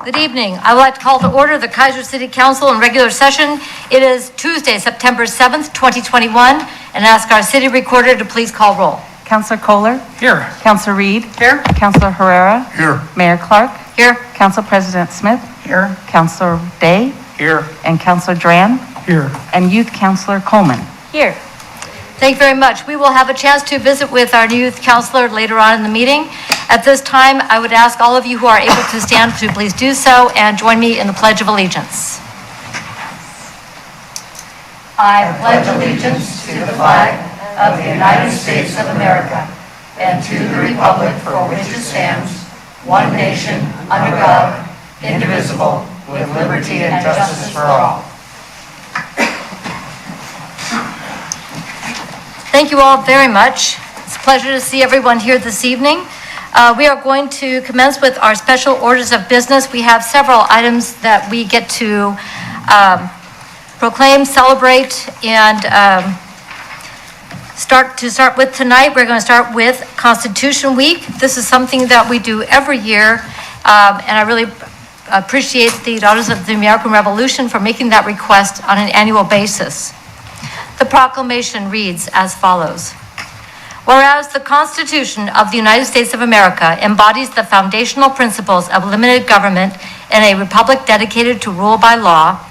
Good evening. I would like to call to order the Keizer City Council in regular session. It is Tuesday, September 7th, 2021, and ask our city recorder to please call roll. Councilor Kohler? Here. Councilor Reed? Here. Councilor Herrera? Here. Mayor Clark? Here. Council President Smith? Here. Councilor Day? Here. And Councilor Dran? Here. And Youth Councilor Coleman? Here. Thank you very much. We will have a chance to visit with our youth counselor later on in the meeting. At this time, I would ask all of you who are able to stand to please do so and join me in the Pledge of Allegiance. I pledge allegiance to the flag of the United States of America and to the republic for which it stands, one nation, under God, indivisible, with liberty and justice for all. Thank you all very much. It's a pleasure to see everyone here this evening. We are going to commence with our special orders of business. We have several items that we get to proclaim, celebrate, and start with tonight. We're going to start with Constitution Week. This is something that we do every year, and I really appreciate the Daughters of the American Revolution for making that request on an annual basis. The proclamation reads as follows. Whereas the Constitution of the United States of America embodies the foundational principles of limited government in a republic dedicated to rule by law,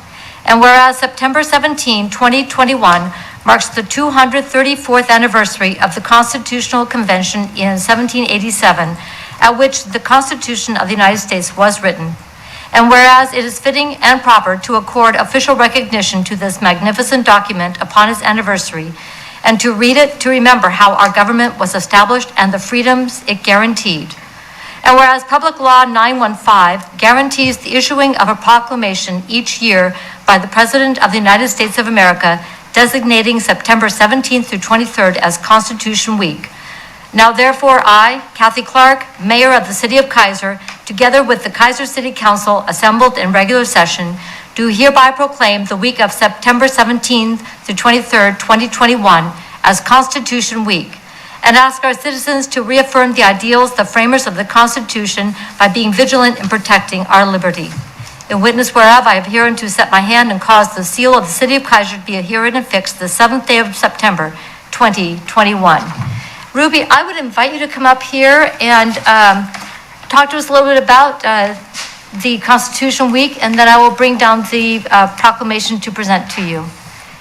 and whereas September 17, 2021 marks the 234th anniversary of the Constitutional Convention in 1787, at which the Constitution of the United States was written, and whereas it is fitting and proper to accord official recognition to this magnificent document upon its anniversary, and to read it to remember how our government was established and the freedoms it guaranteed. And whereas Public Law 915 guarantees the issuing of a proclamation each year by the President of the United States of America, designating September 17th through 23rd as Constitution Week. Now therefore I, Kathy Clark, Mayor of the City of Keizer, together with the Keizer City Council assembled in regular session, do hereby proclaim the week of September 17th through 23rd, 2021 as Constitution Week, and ask our citizens to reaffirm the ideals the framers of the Constitution by being vigilant in protecting our liberty. In witness whereof, I have hereunto set my hand and caused the seal of the City of Keizer to be herein affixed the 7th day of September, 2021. Ruby, I would invite you to come up here and talk to us a little bit about the Constitution Week, and then I will bring down the proclamation to present to you.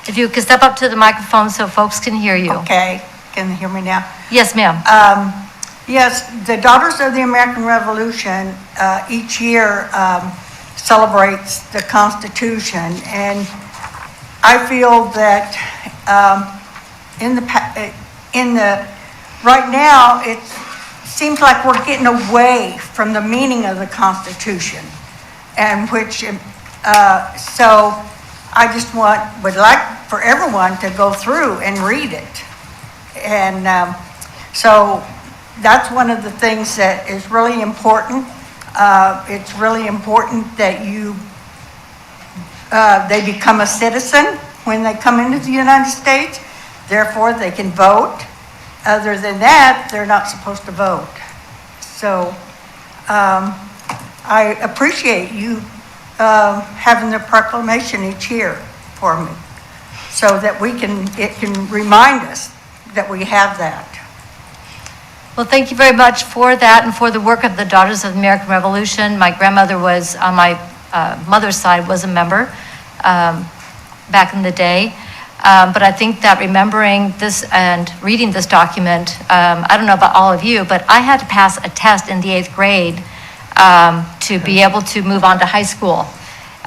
If you could step up to the microphone so folks can hear you. Okay, can you hear me now? Yes, ma'am. Yes, the Daughters of the American Revolution each year celebrates the Constitution, and I feel that right now it seems like we're getting away from the meaning of the Constitution, and which so I just would like for everyone to go through and read it, and so that's one of the things that is really important. It's really important that they become a citizen when they come into the United States. Therefore, they can vote. Other than that, they're not supposed to vote. So I appreciate you having the proclamation each year for me, so that it can remind us that we have that. Well, thank you very much for that and for the work of the Daughters of the American Revolution. My grandmother was, on my mother's side, was a member back in the day. But I think that remembering this and reading this document, I don't know about all of you, but I had to pass a test in the 8th grade to be able to move on to high school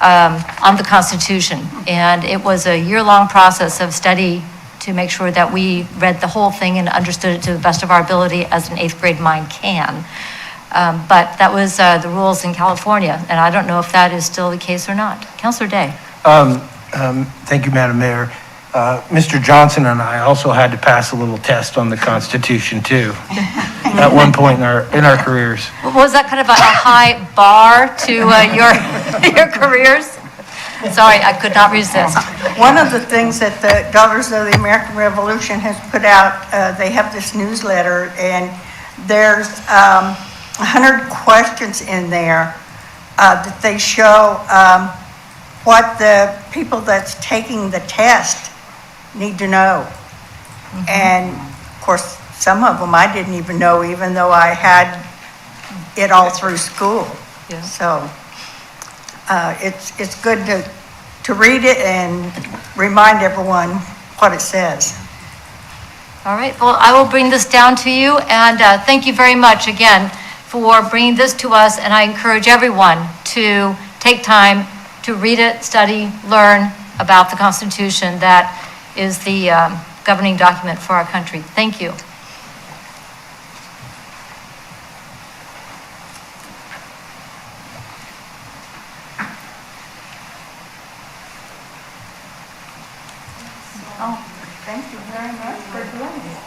on the Constitution. And it was a year-long process of study to make sure that we read the whole thing and understood it to the best of our ability as an 8th grade mind can. But that was the rules in California, and I don't know if that is still the case or not. Councilor Day. Thank you, Madam Mayor. Mr. Johnson and I also had to pass a little test on the Constitution too, at one point in our careers. Was that kind of a high bar to your careers? Sorry, I could not resist. One of the things that the Daughters of the American Revolution has put out, they have this newsletter, and there's 100 questions in there that they show what the people that's taking the test need to know. And of course, some of them I didn't even know, even though I had it all through school. Yeah. So it's good to read it and remind everyone what it says. All right, well, I will bring this down to you, and thank you very much again for bringing this to us, and I encourage everyone to take time to read it, study, learn about the Constitution that is the governing document for our country. Thank you. Oh, thank you very much for doing it.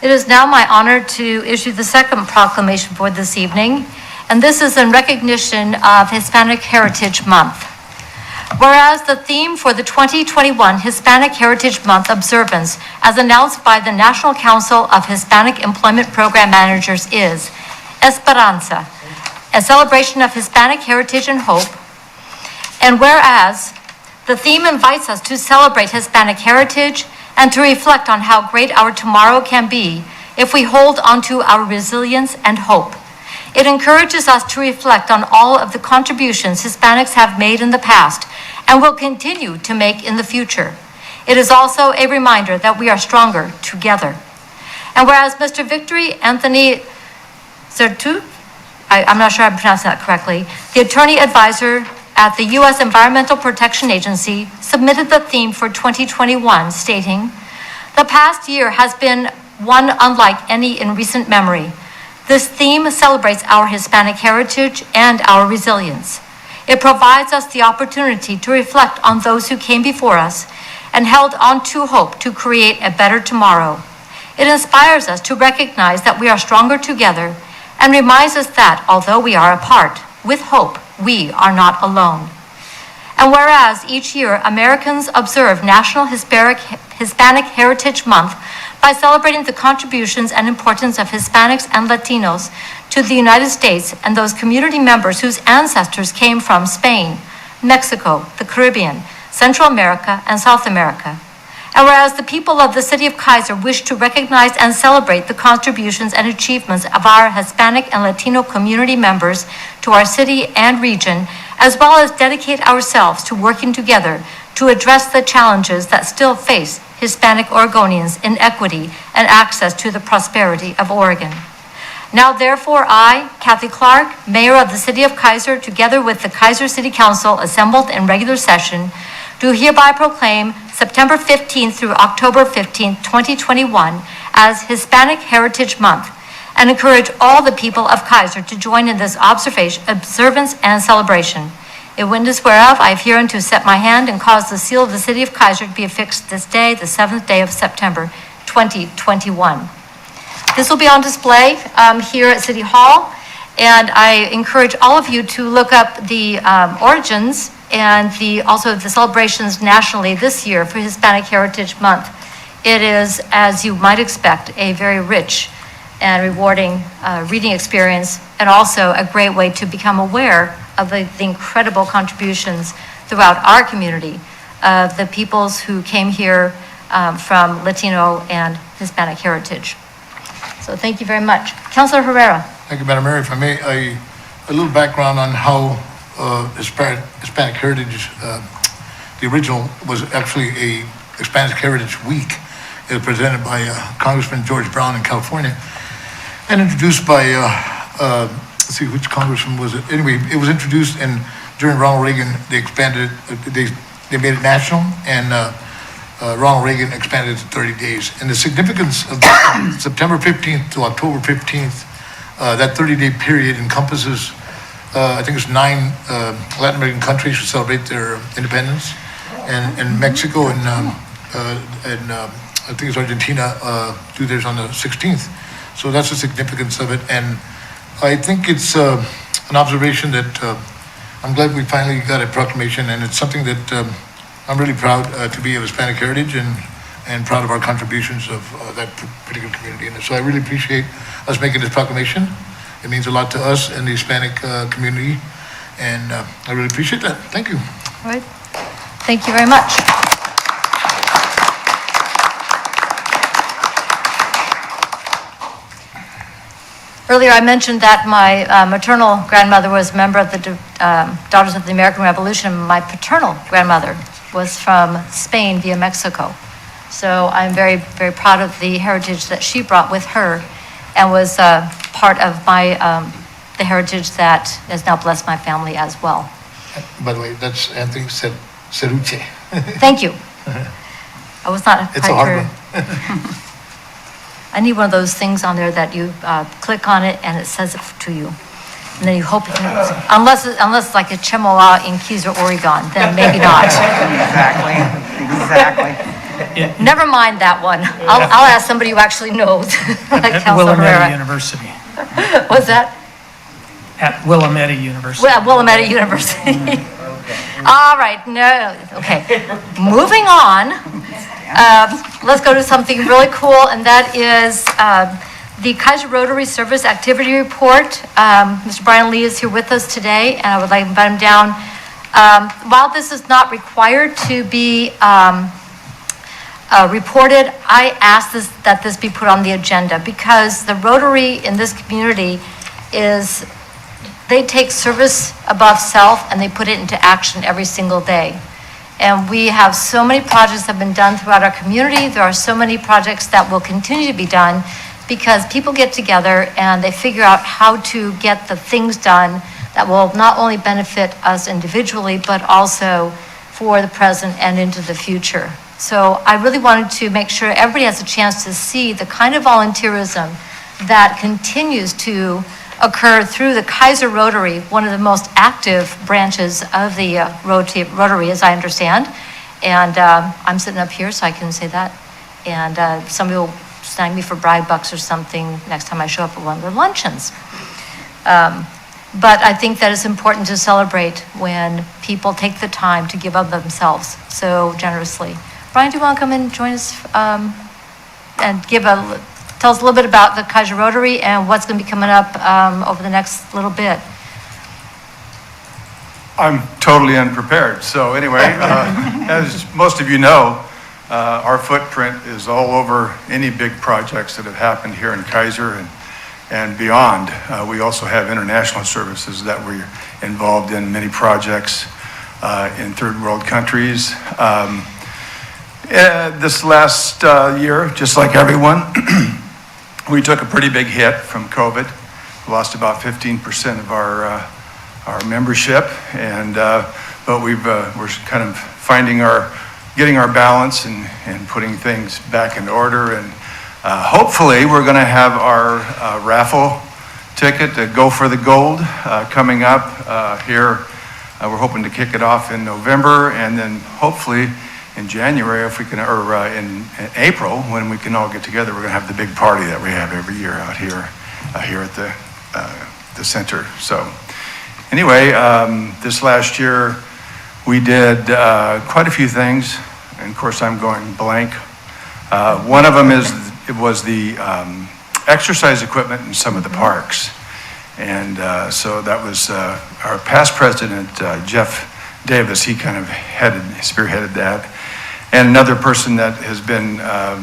It is now my honor to issue the second proclamation for this evening, and this is in recognition of Hispanic Heritage Month. Whereas the theme for the 2021 Hispanic Heritage Month observance, as announced by the National Council of Hispanic Employment Program Managers, is Esperanza, a celebration of Hispanic heritage and hope. And whereas the theme invites us to celebrate Hispanic heritage and to reflect on how great our tomorrow can be if we hold onto our resilience and hope. It encourages us to reflect on all of the contributions Hispanics have made in the past and will continue to make in the future. It is also a reminder that we are stronger together. And whereas Mr. Victory Anthony Zertu, I'm not sure I'm pronouncing that correctly, the attorney advisor at the U.S. Environmental Protection Agency, submitted the theme for 2021, stating, "The past year has been one unlike any in recent memory. This theme celebrates our Hispanic heritage and our resilience. It provides us the opportunity to reflect on those who came before us and held on to hope to create a better tomorrow. It inspires us to recognize that we are stronger together and reminds us that although we are apart, with hope, we are not alone." And whereas each year Americans observe National Hispanic Heritage Month by celebrating the contributions and importance of Hispanics and Latinos to the United States and those community members whose ancestors came from Spain, Mexico, the Caribbean, Central America, and South America. And whereas the people of the city of Keizer wish to recognize and celebrate the contributions and achievements of our Hispanic and Latino community members to our city and region, as well as dedicate ourselves to working together to address the challenges that still face Hispanic Oregonians in equity and access to the prosperity of Oregon. Now therefore I, Kathy Clark, Mayor of the City of Keizer, together with the Keizer City Council assembled in regular session, do hereby proclaim September 15th through October 15th, 2021 as Hispanic Heritage Month and encourage all the people of Keizer to join in this observance and celebration. In witness whereof, I have hereunto set my hand and caused the seal of the City of Keizer to be affixed this day, the 7th day of September, 2021. This will be on display here at City Hall, and I encourage all of you to look up the origins and also the celebrations nationally this year for Hispanic Heritage Month. It is, as you might expect, a very rich and rewarding reading experience, and also a great way to become aware of the incredible contributions throughout our community of the peoples who came here from Latino and Hispanic heritage. So thank you very much. Councilor Herrera. Thank you, Madam Mayor. If I may, a little background on how Hispanic Heritage, the original was actually a Hispanic Heritage Week. It was presented by Congressman George Brown in California and introduced by, let's see, which congressman was it? Anyway, it was introduced, and during Ronald Reagan, they expanded it, they made it national, and Ronald Reagan expanded it to 30 days. And the significance of September 15th to October 15th, that 30-day period encompasses I think it's 9 Latin American countries who celebrate their independence, and Mexico and I think it's Argentina do theirs on the 16th. So that's the significance of it, and I think it's an observation that I'm glad we finally got a proclamation, and it's something that I'm really proud to be of Hispanic heritage and proud of our contributions of that particular community. And so I really appreciate us making this proclamation. It means a lot to us and the Hispanic community, and I really appreciate that. Thank you. All right. Thank you very much. Earlier, I mentioned that my maternal grandmother was a member of the Daughters of the American Revolution. My paternal grandmother was from Spain via Mexico. So I'm very, very proud of the heritage that she brought with her, and was part of my the heritage that has now blessed my family as well. By the way, that's Anthony Ceruche. Thank you. I was not It's a quite hard sure. one. I need one of those things on there that you click on it and it says it to you. And then you hope, unless like a Chimoa in Keizer, Oregon, then maybe not. Exactly. Never mind that one. I'll ask somebody who actually knows. Like At Councilor Willamette Herrera. University. What's that? At Willamette University. Well, Willamette University. All right, no, okay. Moving on, let's go to something really cool, and that is the Keizer Rotary Service Activity Report. Mr. Brian Lee is here with us today, and I would like to invite him down. While this is not required to be reported, I ask that this be put on the agenda, because the Rotary in this community they take service above self and they put it into action every single day. And we have so many projects that have been done throughout our community. There are so many projects that will continue to be done because people get together and they figure out how to get the things done that will not only benefit us individually, but also for the present and into the future. So I really wanted to make sure everybody has a chance to see the kind of volunteerism that continues to occur through the Keizer Rotary, one of the most active branches of the Rotary, as I understand. And I'm sitting up here, so I can say that. And somebody will snag me for bride bucks or something next time I show up at one of their luncheons. But I think that it's important to celebrate when people take the time to give of themselves so generously. Brian, do you want to come and join us and tell us a little bit about the Keizer Rotary and what's going to be coming up over the next little bit? I'm totally unprepared. So anyway, as most of you know, our footprint is all over any big projects that have happened here in Keizer and beyond. We also have international services that we're involved in many projects in third world countries. This last year, just like everyone, we took a pretty big hit from COVID. We lost about 15% of our membership, but we're kind of getting our balance and putting things back in order. And hopefully, we're going to have our raffle ticket to Go for the Gold coming up here. We're hoping to kick it off in November, and then hopefully in January, if we can, or in April, when we can all get together, we're going to have the big party that we have every year out here at the center. So anyway, this last year we did quite a few things, and of course I'm going blank. One of them was the exercise equipment in some of the parks, and so that was our past president, Jeff Davis. He kind of spearheaded that. And another person that has been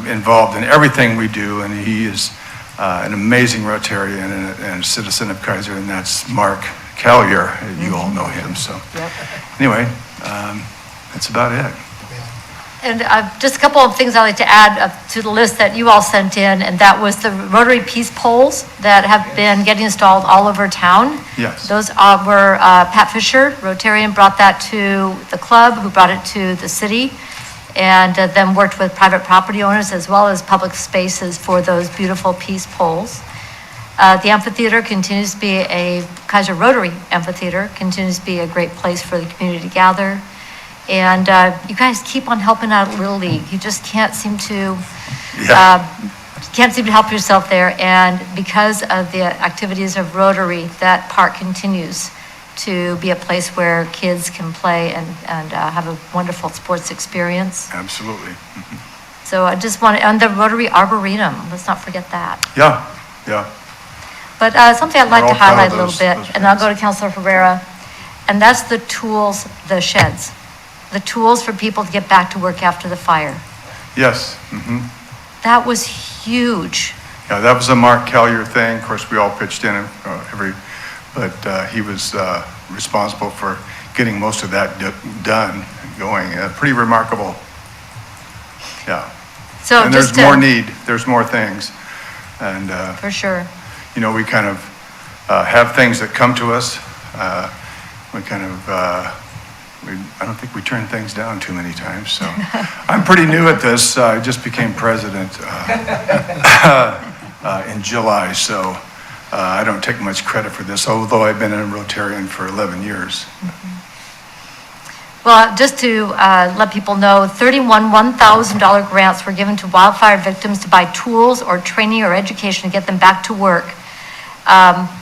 involved in everything we do, and he is an amazing Rotarian and a citizen of Keizer, and that's Mark Collier. You all know him. So anyway, that's about it. And just a couple of things I'd like to add to the list that you all sent in, and that was the Rotary Peace Poles that have been getting installed all over town. Yes. Those were Pat Fisher, Rotarian, brought that to the club, who brought it to the city, and then worked with private property owners as well as public spaces for those beautiful peace poles. The amphitheater continues to be Keizer Rotary Amphitheater continues to be a great place for the community to gather. And you guys keep on helping out at Little League. You just can't seem to help yourself there. And because of the activities of Rotary, that park continues to be a place where kids can play and have a wonderful sports experience. Absolutely. So I just want to, and the Rotary Arboretum, let's not forget that. Yeah, yeah. But something I'd like We're to all proud of highlight a little those bit, and I'll events. go to Councilor Herrera, and that's the tools, the sheds, the tools for people to get back to work after the fire. Yes. Mm-hmm. That was huge. Yeah, that was a Mark Collier thing. Of course, we all pitched in but he was responsible for getting most of that done, going. Pretty remarkable. Yeah. So And just there's more need, there's more things. And, For sure. you know, we kind of have things that come to us. We kind of, I don't think we turn things down too many times, so. I'm pretty new at this. I just became president in July, so I don't take much credit for this, although I've been a Rotarian for 11 years. Well, just to let people know, 31 $1,000 grants were given to wildfire victims to buy tools or training or education to get them back to work.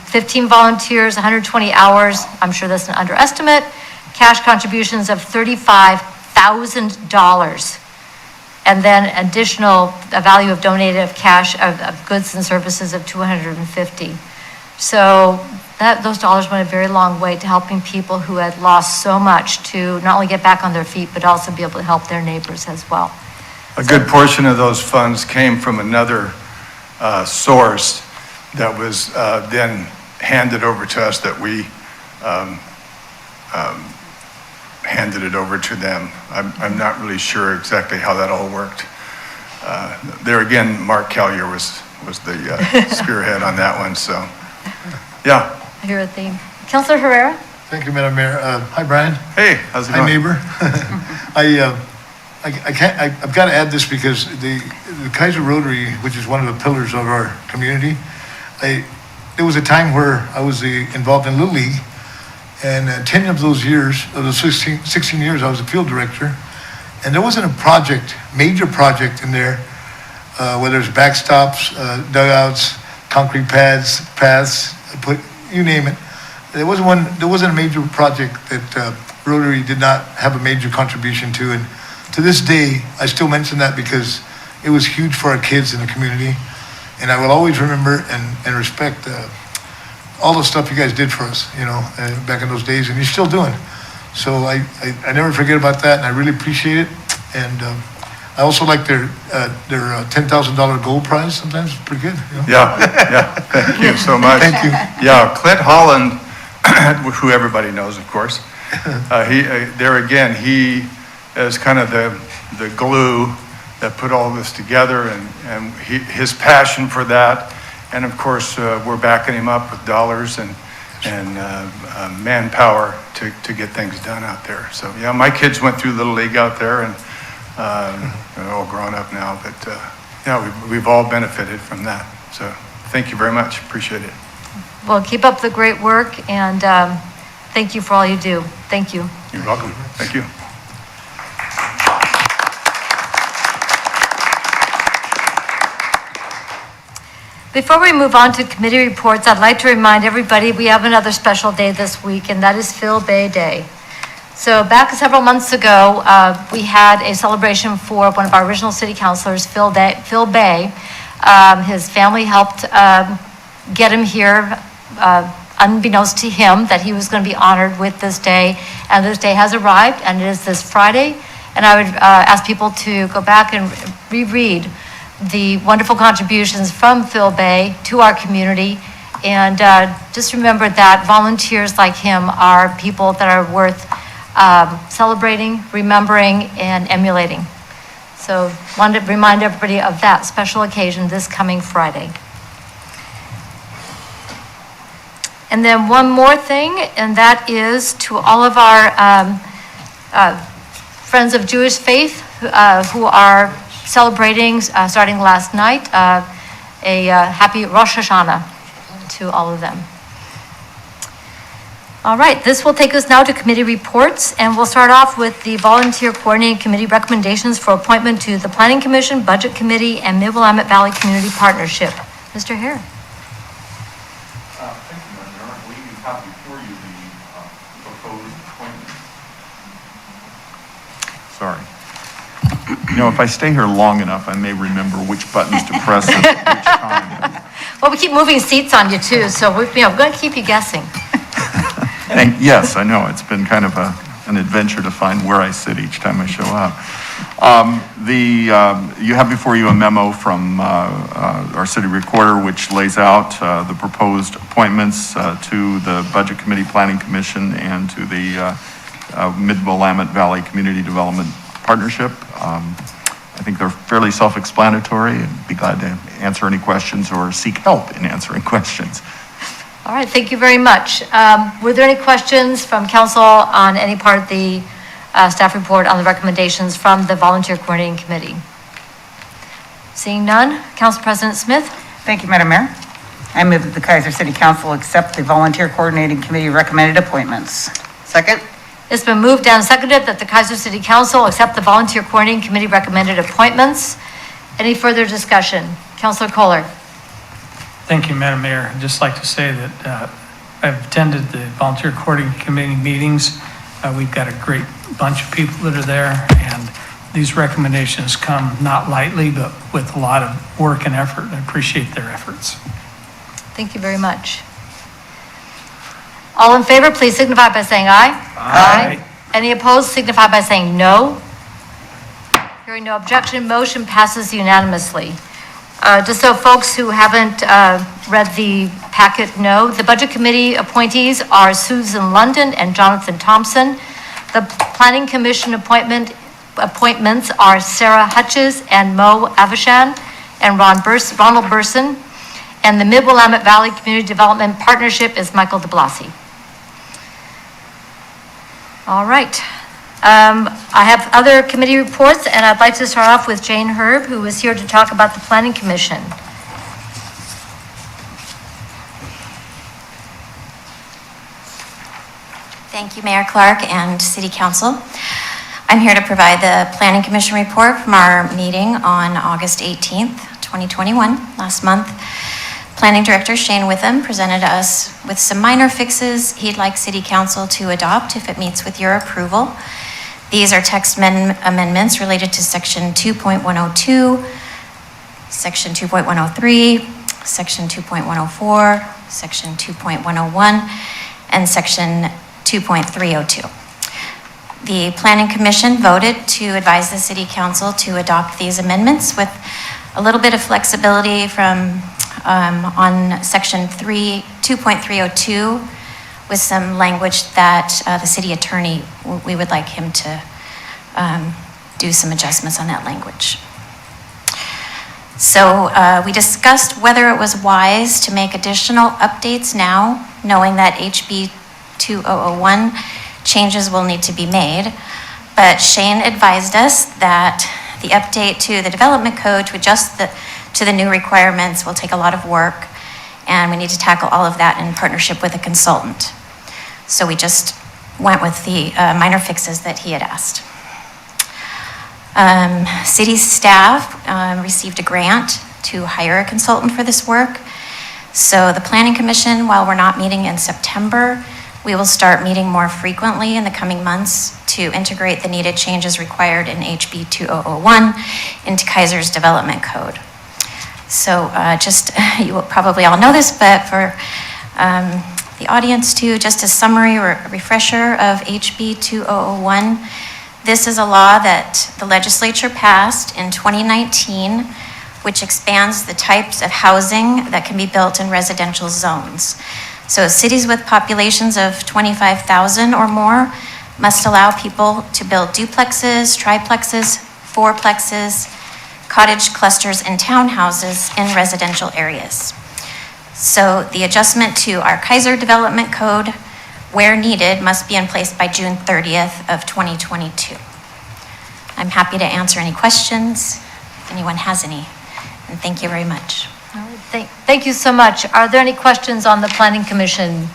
15 volunteers, 120 hours, I'm sure that's an underestimate, cash contributions of $35,000. And then additional value of donated cash of goods and services of $250. So those dollars went a very long way to helping people who had lost so much to not only get back on their feet, but also be able to help their neighbors as well. A good portion of those funds came from another source that was then handed over to us, that we handed it over to them. I'm not really sure exactly how that all worked. There again, Mark Collier was the spearhead on that one, so, yeah. I hear a theme. Councilor Herrera? Thank you, Madam Mayor. Hi, Brian. Hey, how's it Hi, going? neighbor. I've got to add this because the Keizer Rotary, which is one of the pillars of our community, there was a time where I was involved in Little League, and 10 of those years, of the 16 years, I was a field director, and there wasn't a project, major project in there, whether it's backstops, dugouts, concrete pads, paths, you name it. There wasn't a major project that Rotary did not have a major contribution to, and to this day, I still mention that because it was huge for our kids in the community, and I will always remember and respect all the stuff you guys did for us, you know, back in those days, and you're still doing. So I never forget about that, and I really appreciate it. And I also like their $10,000 gold prize. Sometimes it's pretty good. You know? Yeah, thank you so much. Thank you. Yeah, Clint Holland, who everybody knows, of course, he is kind of the glue that put all this together, and his passion for that. And of course, we're backing him up with dollars and manpower to get things done out there. So yeah, my kids went through Little League out there, and they're all grown up now, but yeah, we've all benefited from that. So thank you very much, appreciate it. Well, keep up the great work, and thank you for all you do. Thank you. You're welcome, thank you. Before we move on to committee reports, I'd like to remind everybody we have another special day this week, and that is Phil Bay Day. So back several months ago, we had a celebration for one of our original city councilors, Phil Bay. His family helped get him here, unbeknownst to him, that he was going to be honored with this day. And this day has arrived, and it is this Friday. And I would ask people to go back and reread the wonderful contributions from Phil Bay to our community. And just remember that volunteers like him are people that are worth celebrating, remembering, and emulating. So wanted to remind everybody of that special occasion this coming Friday. And then one more thing, and that is to all of our friends of Jewish faith who are celebrating, starting last night, a happy Rosh Hashanah. to all of them. All right, this will take us now to committee reports, and we'll start off with the Volunteer Coordinating Committee recommendations for appointment to the Planning Commission, Budget Committee, and Mid-Willamette Valley Community Partnership. Mr. Hare. Thank you, Madam Mayor. I believe you have before you the proposed appointments. Sorry. You know, if I stay here long enough, I may remember which buttons to press at which time. Well, we keep moving seats on you too, so we're going to keep you guessing. Yes, I know. It's been kind of an adventure to find where I sit each time I show up. You have before you a memo from our city recorder, which lays out the proposed appointments to the Budget Committee, Planning Commission, and to the Mid-Willamette Valley Community Development Partnership. I think they're fairly self-explanatory. I'd be glad to answer any questions or seek help in answering questions. All right, thank you very much. Were there any questions from council on any part of the staff report on the recommendations from the Volunteer Coordinating Committee? Seeing none, Council President Smith. Thank you, Madam Mayor. I move that the Keizer City Council accept the Volunteer Coordinating Committee recommended appointments. Second? It's been moved and seconded that the Keizer City Council accept the Volunteer Coordinating Committee recommended appointments. Any further discussion? Councilor Kohler. Thank you, Madam Mayor. I'd just like to say that I've attended the Volunteer Coordinating Committee meetings. We've got a great bunch of people that are there, and these recommendations come not lightly, but with a lot of work and effort. I appreciate their efforts. Thank you very much. All in favor, please signify by saying aye. Aye. Any opposed, signify by saying no. Hearing no objection, motion passes unanimously. Just so folks who haven't read the packet know, the Budget Committee appointees are Susan London and Jonathan Thompson. The Planning Commission appointments are Sarah Hutches and Mo Avashan and Ronald Burson. And the Mid-Willamette Valley Community Development Partnership is Michael DeBlasi. All right. I have other committee reports, and I'd like to start off with Jane Herb, who is here to talk about the Planning Commission. Thank you, Mayor Clark and City Council. I'm here to provide the Planning Commission report from our meeting on August 18th, 2021, last month. Planning Director Shane Witham presented us with some minor fixes he'd like City Council to adopt if it meets with your approval. These are text amendments related to Section 2.102, Section 2.103, Section 2.104, Section 2.101, and Section 2.302. The Planning Commission voted to advise the City Council to adopt these amendments with a little bit of flexibility from on Section 2.302 with some language that the City Attorney, we would like him to do some adjustments on that language. So we discussed whether it was wise to make additional updates now, knowing that HB 2001 changes will need to be made. But Shane advised us that the update to the development code to adjust to the new requirements will take a lot of work, and we need to tackle all of that in partnership with a consultant. So we just went with the minor fixes that he had asked. City staff received a grant to hire a consultant for this work. So the Planning Commission, while we're not meeting in September, we will start meeting more frequently in the coming months to integrate the needed changes required in HB 2001 into Keizer's development code. So you will probably all know this, but for the audience too, just a summary or a refresher of HB 2001. This is a law that the legislature passed in 2019, which expands the types of housing that can be built in residential zones. So cities with populations of 25,000 or more must allow people to build duplexes, triplexes, fourplexes, cottage clusters, and townhouses in residential areas. So the adjustment to our Keizer Development Code, where needed, must be in place by June 30th of 2022. I'm happy to answer any questions if anyone has any, and thank you very much. All right. Thank you so much. Are there any questions on the Planning Commission?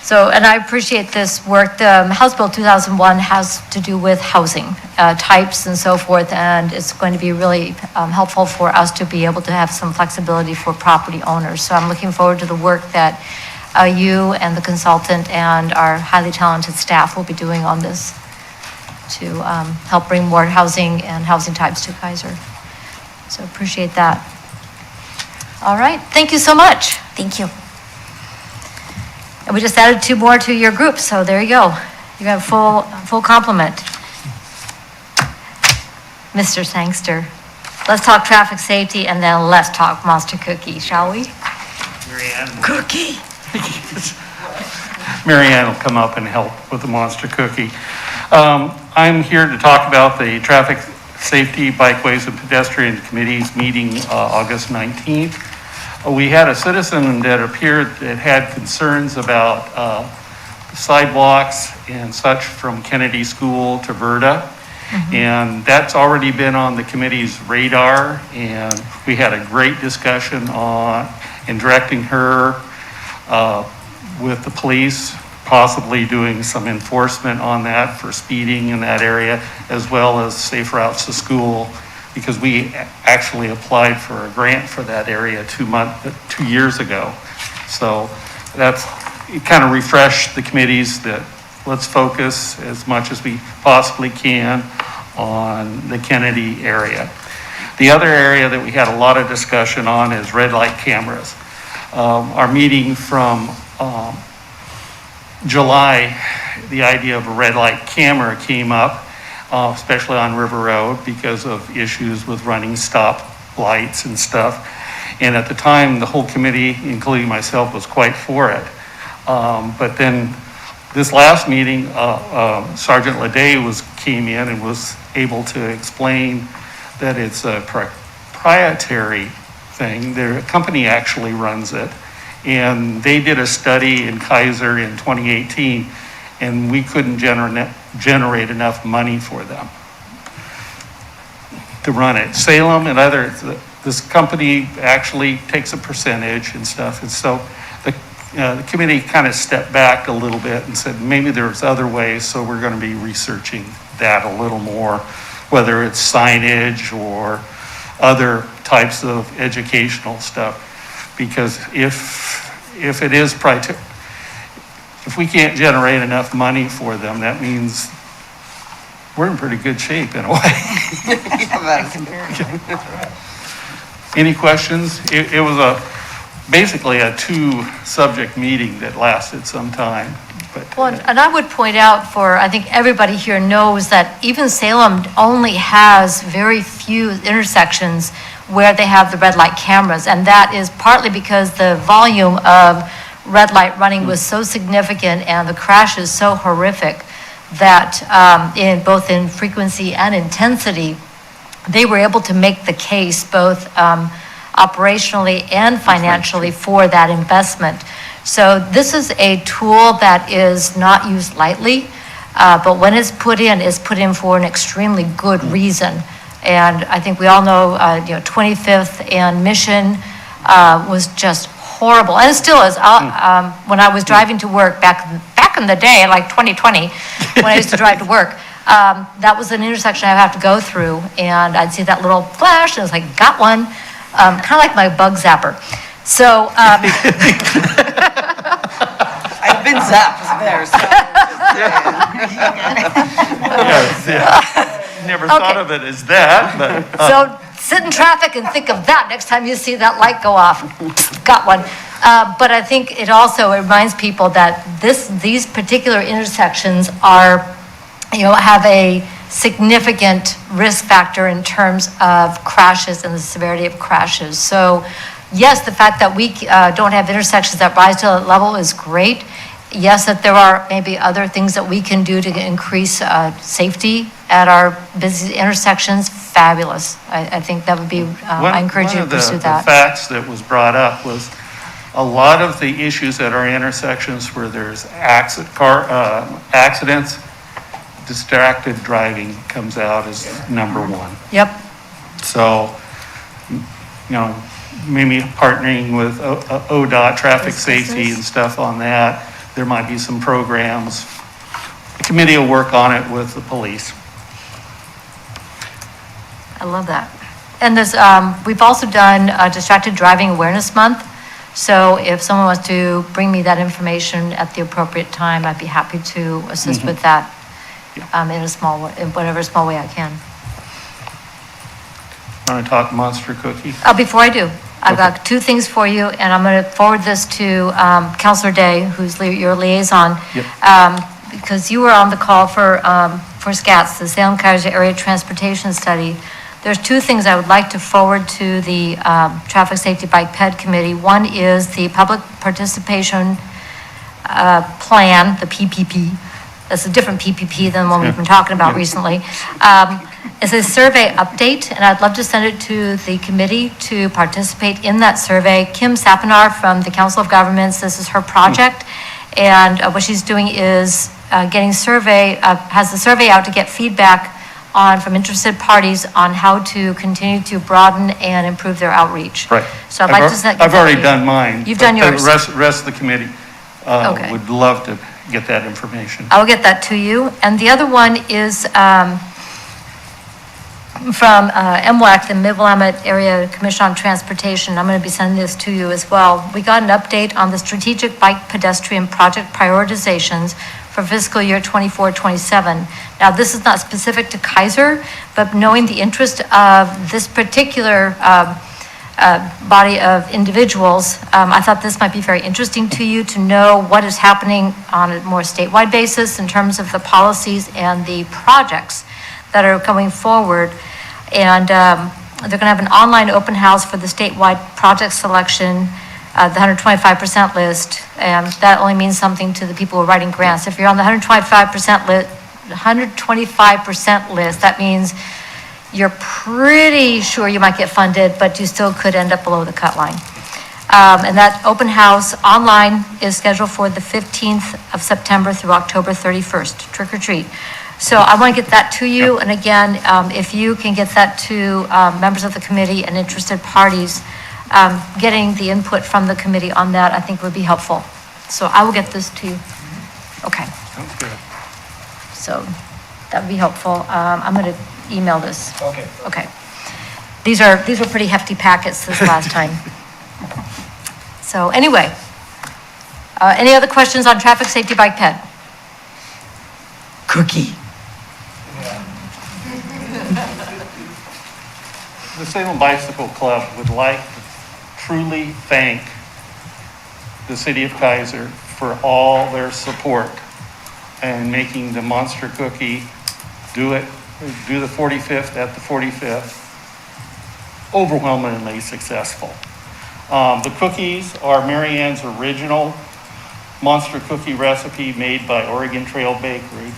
So, and I appreciate this work. The House Bill 2001 has to do with housing types and so forth, and it's going to be really helpful for us to be able to have some flexibility for property owners. So I'm looking forward to the work that you and the consultant and our highly talented staff will be doing on this to help bring more housing and housing types to Keizer. So appreciate that. All right, thank you so much. Thank you. And we just added 2 more to your group, so there you go. You have full complement. Mr. Sangster, let's talk traffic safety and then let's talk Monster Cookie, shall we? Marianne. Cookie. Marianne will come up and help with the Monster Cookie. I'm here to talk about the Traffic Safety, Bikeways, and Pedestrian Committee's meeting August 19th. We had a citizen that appeared that had concerns about sidewalks and such from Kennedy School to Verda. And that's already been on the committee's radar, and we had a great discussion on and directing her with the police, possibly doing some enforcement on that for speeding in that area, as well as safe routes to school, because we actually applied for a grant for that area 2 years ago. So that's, it kind of refreshed the committees that let's focus as much as we possibly can on the Kennedy area. The other area that we had a lot of discussion on is red light cameras. Our meeting from July, the idea of a red light camera came up, especially on River Road because of issues with running stop lights and stuff. And at the time, the whole committee, including myself, was quite for it. But then this last meeting, Sergeant Leday came in and was able to explain that it's a proprietary thing. Their company actually runs it. And they did a study in Keizer in 2018, and we couldn't generate enough money for them to run it. Salem and others, this company actually takes a percentage and stuff. And so the committee kind of stepped back a little bit and said, maybe there's other ways, so we're going to be researching that a little more, whether it's signage or other types of educational stuff. Because if it is if we can't generate enough money for them, that means we're in pretty good shape in a way. Any questions? It was basically a 2-subject meeting that lasted some time. But, Well, and I would point out I think everybody here knows that even Salem only has very few intersections where they have the red light cameras. And that is partly because the volume of red light running was so significant and the crashes so horrific that both in frequency and intensity, they were able to make the case both operationally and financially for that investment. So this is a tool that is not used lightly, but when it's put in for an extremely good reason. And I think we all know, 25th and Mission was just horrible, and it still is. When I was driving to work back in the day, like 2020, when I used to drive to work, that was an intersection I'd have to go through, and I'd see that little flash, and it's like, got one, kind of like my bug zapper. So. I've been zapped there, so. Never thought of it as that, but. So sit in traffic and think of that next time you see that light go off. Got one. But I think it also reminds people that these particular intersections have a significant risk factor in terms of crashes and the severity of crashes. So yes, the fact that we don't have intersections that rise to that level is great. Yes, that there are maybe other things that we can do to increase safety at our busy intersections. Fabulous. I think that would be, I encourage you to pursue that. One of the facts that was brought up was a lot of the issues at our intersections where there's accidents, distracted driving comes out as number one. Yep. So maybe partnering with ODOT, traffic safety and stuff on that. There might be some programs. The committee will work on it with the police. I love that. And there's, we've also done Distracted Driving Awareness Month. So if someone wants to bring me that information at the appropriate time, I'd be happy to assist with that in whatever small way I can. Want to talk Monster Cookie? Before I do, I've got two things for you, and I'm going to forward this to Counselor Day, who's your liaison. Yep. Because you were on the call for SCATS, the Salem Keizer Area Transportation Study. There's two things I would like to forward to the Traffic Safety Bike Ped Committee. One is the Public Participation Plan, the PPP. That's a different PPP than the one we've been talking about recently. It's a survey update, and I'd love to send it to the committee to participate in that survey. Kim Sapinar from the Council of Governments, this is her project, and what she's doing is has the survey out to get feedback from interested parties on how to continue to broaden and improve their outreach. Right. So I'd like to send. I've already done mine. You've done yours. The rest of the committee would love to get that information. I'll get that to you. And the other one is from MWAC, the Mid-Willamette Area Commission on Transportation. I'm going to be sending this to you as well. We got an update on the strategic bike pedestrian project prioritizations for fiscal year 24-27. Now, this is not specific to Keizer, but knowing the interest of this particular body of individuals, I thought this might be very interesting to you to know what is happening on a more statewide basis in terms of the policies and the projects that are coming forward. And they're going to have an online open house for the statewide project selection, the 125% list, and that only means something to the people who are writing grants. If you're on the 125% list, that means you're pretty sure you might get funded, but you still could end up below the cut line. And that open house online is scheduled for the 15th of September through October 31st, trick or treat. So I want to get that to you. And again, if you can get that to members of the committee and interested parties, getting the input from the committee on that, I think would be helpful. So I will get this to you. Okay. Sounds good. So that would be helpful. I'm going to email this. Okay. Okay. These were pretty hefty packets this last time. So anyway, any other questions on traffic safety bike ped? Cookie. The Salem Bicycle Club would like to truly thank the city of Keizer for all their support and making the Monster Cookie do the 45th at the 45th overwhelmingly successful. The cookies are Marianne's original Monster Cookie recipe made by Oregon Trail Bakery.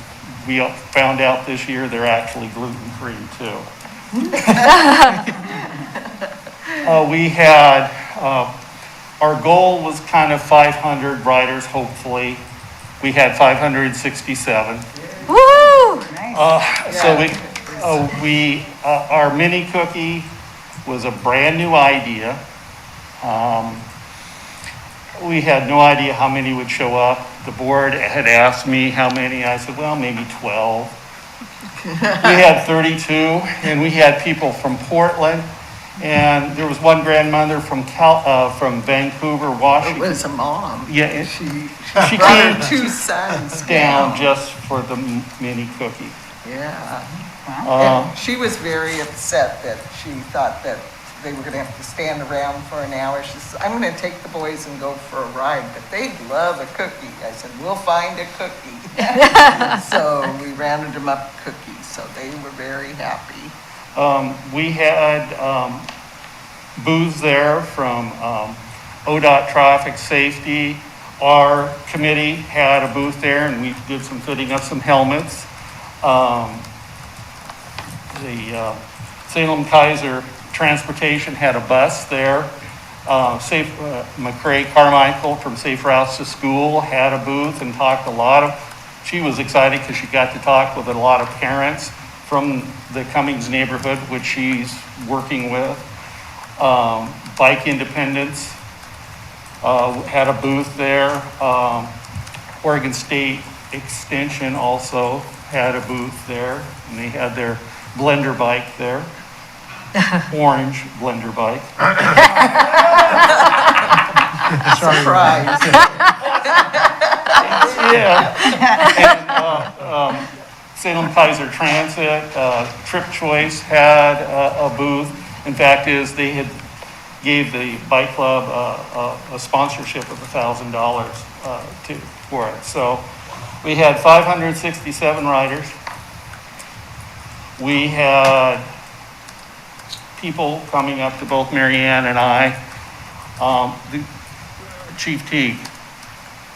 We found out this year they're actually gluten-free too. We had, our goal was kind of 500 riders, hopefully. We had 567. Woo! So our mini cookie was a brand new idea. We had no idea how many would show up. The board had asked me how many. I said, well, maybe 12. We had 32, and we had people from Portland, and there was one grandmother from Vancouver, Washington. It was a mom. Yeah, and she brought came her two sons down just for the mini cookie. Yeah. Wow. She was very upset that she thought that they were going to have to stand around for an hour. She said, I'm going to take the boys and go for a ride, but they'd love a cookie. I said, we'll find a cookie. So we rounded them up cookies, so they were very happy. We had booths there from ODOT Traffic Safety. Our committee had a booth there, and we did some fitting of some helmets. The Salem Keizer Transportation had a bus there. McCrae Carmichael from Safe Routes to School had a booth and talked she was excited because she got to talk with a lot of parents from the Cummings neighborhood, which she's working with. Bike Independence had a booth there. Oregon State Extension also had a booth there, and they had their blender bike there. Orange blender bike. Surprise. Yeah. And Salem Keizer Transit, Trip Choice had a booth. In fact, they had gave the bike club a sponsorship of $1,000 for it. So we had 567 riders. We had people coming up to both Marianne and I, Chief Teague.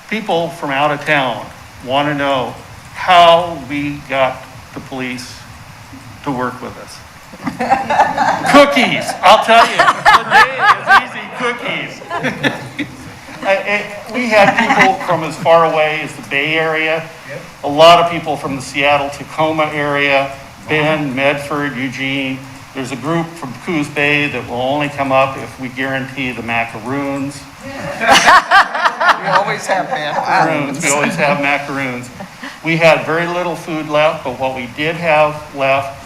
People from out of town want to know how we got the police to work with us. Cookies, I'll tell you, the day is easy, cookies. We had people from as far away as the Bay Area, a lot of people from the Seattle-Tacoma area, Bend, Medford, Eugene. There's a group from Coos Bay that will only come up if we guarantee the macaroons. We always have macaroons. We always have macaroons. We had very little food left, but what we did have left,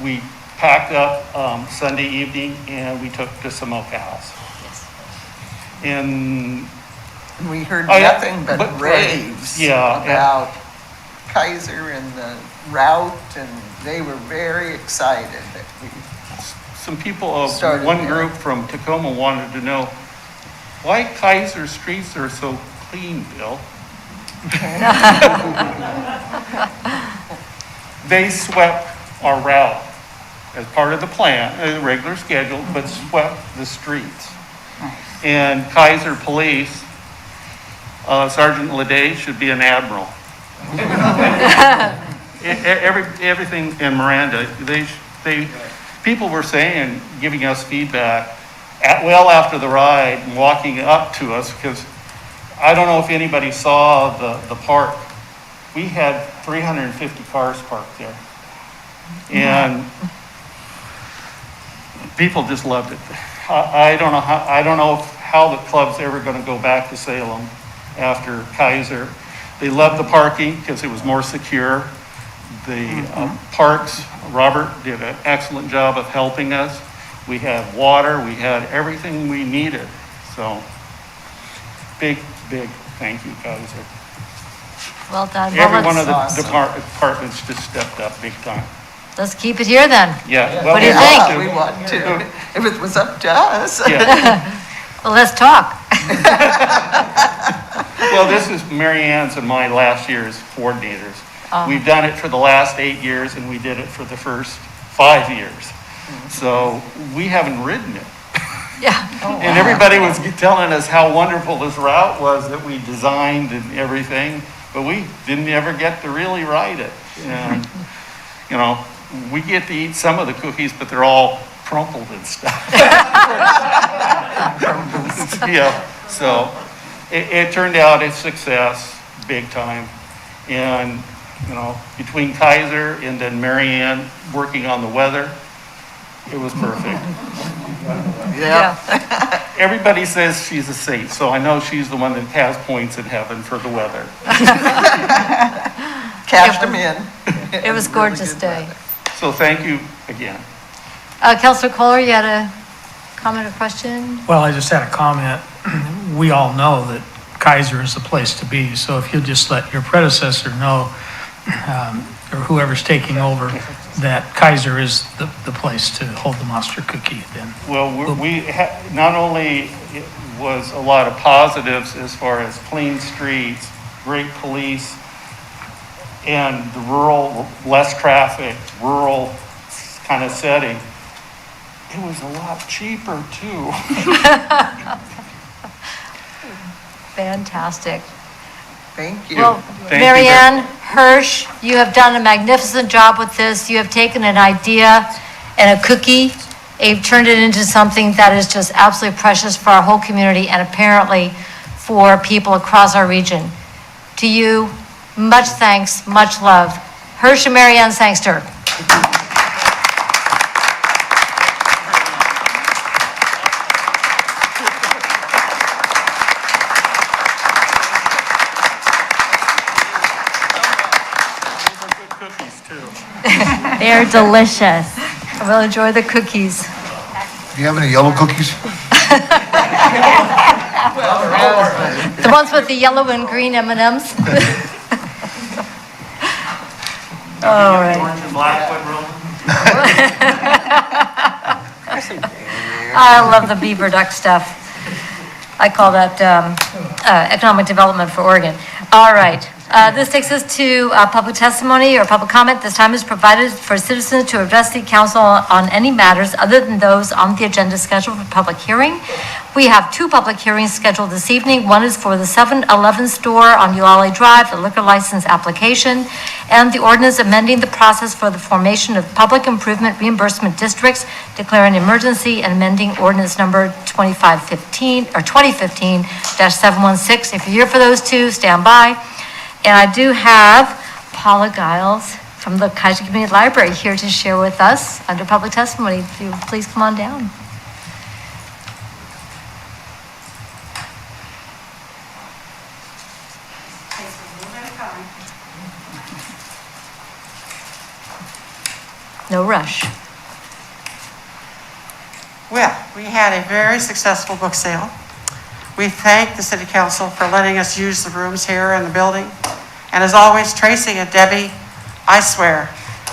we packed up Sunday evening and we took to Smokehouse. And we heard nothing but raves about Keizer and the route, and they were very excited that we some people of one group from Tacoma wanted to know why Keizer streets are so clean, Bill. They swept our route as part of the plan, regular schedule, but swept the streets. And Keizer Police, Sergeant Leday should be an admiral. Everything in Miranda, people were saying, giving us feedback, well after the ride, and walking up to us, because I don't know if anybody saw the park. We had 350 cars parked there. And people just loved it. I don't know how the club's ever going to go back to Salem after Keizer. They loved the parking because it was more secure. The parks, Robert did an excellent job of helping us. We had water, we had everything we needed. So big thank you, Keizer. Well done. Every one of the departments just stepped up big time. Let's keep it here then. Yeah. What do you think? We want to. If it was up to us. Yeah. Well, let's talk. Well, this is Marianne's and my last year as coordinators. We've done it for the last 8 years, and we did it for the first 5 years. So we haven't ridden it. Yeah. And everybody was telling us how wonderful this route was that we designed and everything, but we didn't ever get to really ride it. And, you know, we get to eat some of the cookies, but they're all crumpled and stuff. Yeah, so it turned out a success, big time. And, you know, between Keizer and then Marianne working on the weather, it was perfect. Yeah. Everybody says she's a saint, so I know she's the one that has points in heaven for the weather. Cashed them in. It was gorgeous day. So thank you again. Councilor Kohler, you had a comment or question? Well, I just had a comment. We all know that Keizer is the place to be, so if you'll just let your predecessor know, or whoever's taking over, that Keizer is the place to hold the monster cookie, then. Well, not only it was a lot of positives as far as clean streets, great police, and the rural, less traffic, rural kind of setting, it was a lot cheaper too. Fantastic. Thank you. Well, Thank you Marianne, Hirsch, you have done a magnificent job with this. You have taken an idea and a cookie, and you've turned it into something that is just absolutely precious for our whole community and apparently for people across our region. To you, much thanks, much love. Hirsch and Marianne Sangster. They're delicious. We'll enjoy the cookies. Do you have any yellow cookies? The ones with the yellow and green M&Ms. All right. Orange and black one, Roman? I love the beaver duck stuff. I call that economic development for Oregon. All right. This takes us to public testimony or public comment. This time is provided for citizens to address the council on any matters other than those on the agenda scheduled for public hearing. We have two public hearings scheduled this evening. One is for the 7-Eleven store on Eulalie Drive, the liquor license application, and the ordinance amending the process for the formation of public improvement reimbursement districts, declaring an emergency and amending ordinance number 2015-716. If you're here for those two, stand by. And I do have Paula Giles from the Kaiju Community Library here to share with us under public testimony. If you please come on down. No rush. Well, we had a very successful book sale. We thank the City Council for letting us use the rooms here in the building. And as always, Tracy and Debbie, I swear,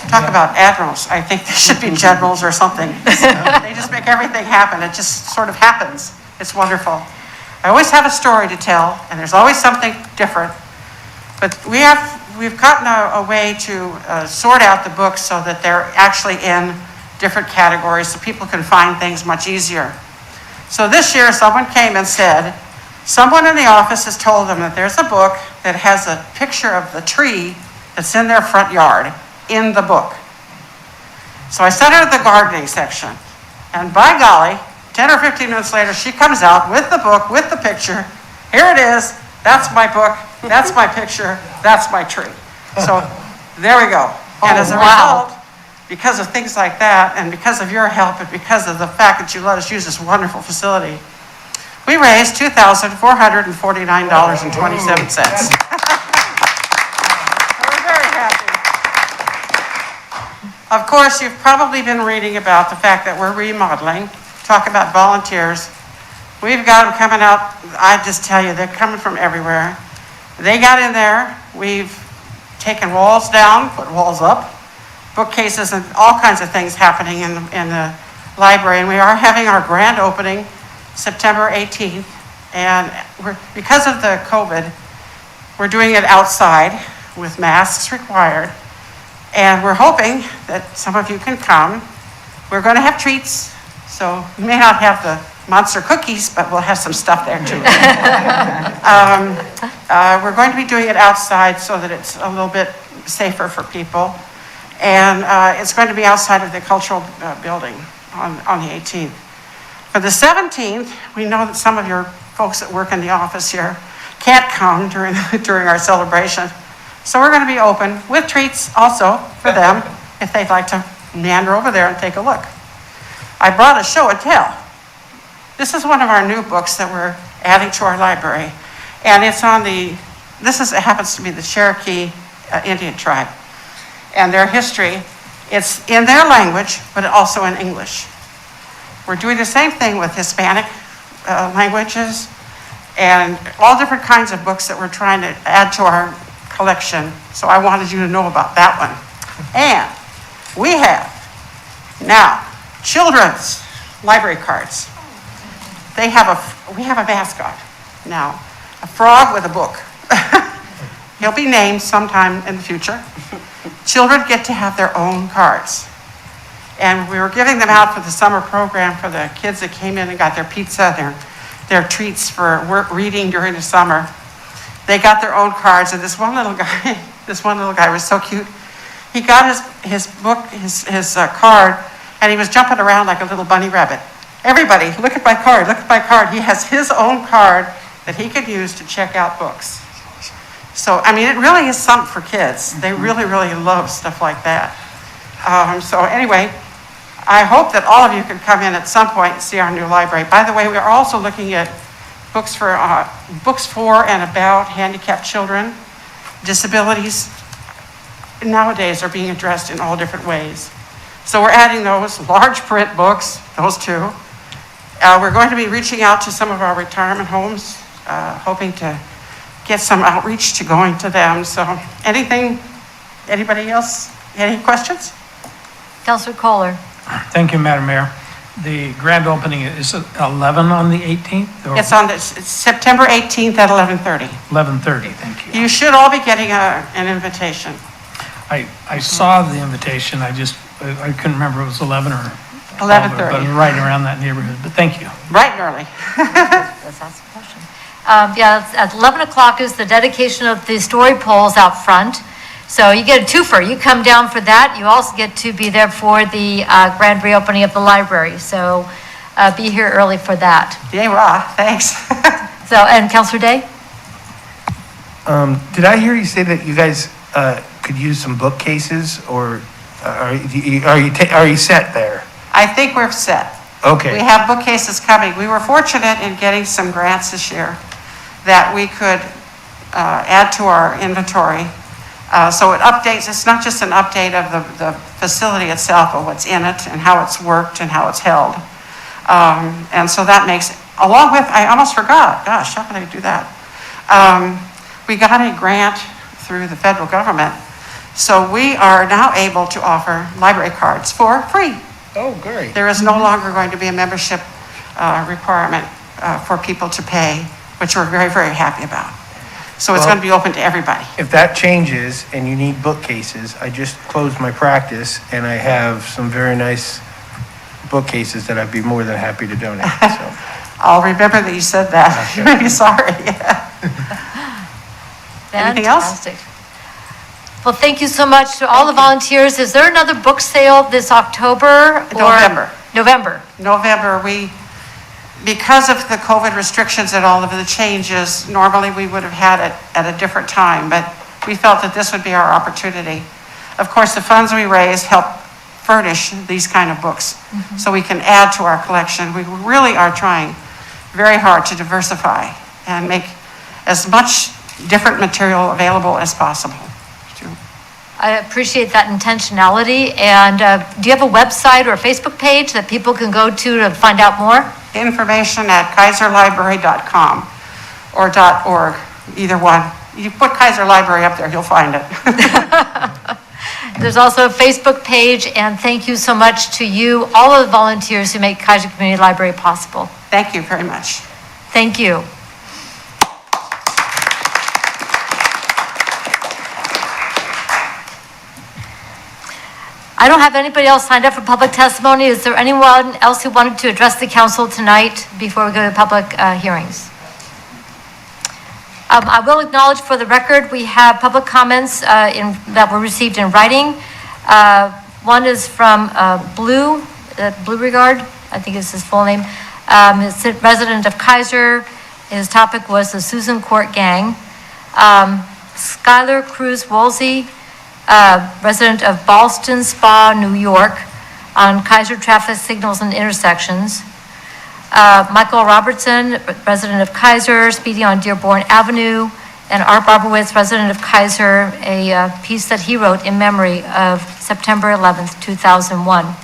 talk about admirals. I think they should be generals or something. They just make everything happen. It just sort of happens. It's wonderful. I always have a story to tell, and there's always something different. But we've gotten a way to sort out the books so that they're actually in different categories so people can find things much easier. So this year, someone came and said, someone in the office has told them that there's a book that has a picture of the tree that's in their front yard in the book. So I sent her to the gardening section, and by golly, 10 or 15 minutes later, she comes out with the book, with the picture. Here it is. That's my book. That's my picture. That's my tree. So there we go. And as a result, because of things like that, and because of your help, and because of the fact that you let us use this wonderful facility, we raised $2,449.27. We're very happy. Of course, you've probably been reading about the fact that we're remodeling. Talk about volunteers. We've got them coming out. I just tell you, they're coming from everywhere. They got in there. We've taken walls down, put walls up, bookcases, and all kinds of things happening in the library. And we are having our grand opening September 18th. And because of the COVID, we're doing it outside with masks required. And we're hoping that some of you can come. We're going to have treats. So we may not have the monster cookies, but we'll have some stuff there too. We're going to be doing it outside so that it's a little bit safer for people. And it's going to be outside of the cultural building on the 18th. For the 17th, we know that some of your folks that work in the office here can't come during our celebration. So we're going to be open with treats also for them if they'd like to meander over there and take a look. I brought a show and tell. This is one of our new books that we're adding to our library. And it's on it happens to be the Cherokee Indian tribe. And their history, it's in their language, but also in English. We're doing the same thing with Hispanic languages and all different kinds of books that we're trying to add to our collection. So I wanted you to know about that one. And we have now children's library cards. We have a mascot now, a frog with a book. He'll be named sometime in the future. Children get to have their own cards. And we were giving them out for the summer program for the kids that came in and got their pizza, their treats for reading during the summer. They got their own cards, and this one little guy was so cute. He got his book, his card, and he was jumping around like a little bunny rabbit. Everybody, look at my card, look at my card. He has his own card that he could use to check out books. So, I mean, it really is something for kids. They really, really love stuff like that. So anyway, I hope that all of you can come in at some point and see our new library. By the way, we are also looking at books for and about handicapped children, disabilities, nowadays are being addressed in all different ways. So we're adding those large print books, those two. We're going to be reaching out to some of our retirement homes, hoping to get some outreach to going to them. So anybody else, any questions? Councilor Kohler. Thank you, Madam Mayor. The grand opening is at 11 on the 18th? or It's September 18th at 11:30. 11:30, thank you. You should all be getting an invitation. I saw the invitation, I couldn't remember if it was 11 or 12, 11:30. but right around that neighborhood, but thank you. Bright and early. Let's ask a question. Yeah, at 11 o'clock is the dedication of the story poles out front. So you get a twofer. You come down for that. You also get to be there for the grand reopening of the library. So be here early for that. Yay, rah, thanks. So, and Councilor Day? Did I hear you say that you guys could use some bookcases, or are you set there? I think we're set. Okay. We have bookcases coming. We were fortunate in getting some grants this year that we could add to our inventory. So it updates, it's not just an update of the facility itself, but what's in it and how it's worked and how it's held. And so that makes, along with, I almost forgot, gosh, how could I do that? We got a grant through the federal government. So we are now able to offer library cards for free. Oh, great. There is no longer going to be a membership requirement for people to pay, which we're very, very happy about. So it's Well, going to be open to everybody. If that changes and you need bookcases, I just closed my practice and I have some very nice bookcases that I'd be more than happy to donate. So. I'll remember that you said that. Okay. You may be sorry. Anything else? Fantastic. Well, thank you so much to all the volunteers. Is there another book sale this October? Or November. November. Because of the COVID restrictions and all of the changes, normally we would have had it at a different time, but we felt that this would be our opportunity. Of course, the funds we raise help furnish these kind of books, so we can add to our collection. We really are trying very hard to diversify and make as much different material available as possible. I appreciate that intentionality. And do you have a website or a Facebook page that people can go to find out more? Information at keizerlibrary.com or .org, either one. You put Keizer Library up there, you'll find it. There's also a Facebook page, and thank you so much to you, all of the volunteers who make Kaiju Community Library possible. Thank you very much. Thank you. I don't have anybody else signed up for public testimony. Is there anyone else who wanted to address the council tonight before we go to public hearings? I will acknowledge for the record, we have public comments that were received in writing. One is from Blue Regard, I think is his full name. He's a resident of Keizer. His topic was the Susan Court Gang. Skylar Cruz Woolsey, resident of Ballston Spa, New York, on Keizer traffic signals and intersections. Michael Robertson, resident of Keizer, speeding on Dearborn Avenue, and Art Barberwitz, resident of Keizer, a piece that he wrote in memory of September 11th, 2001.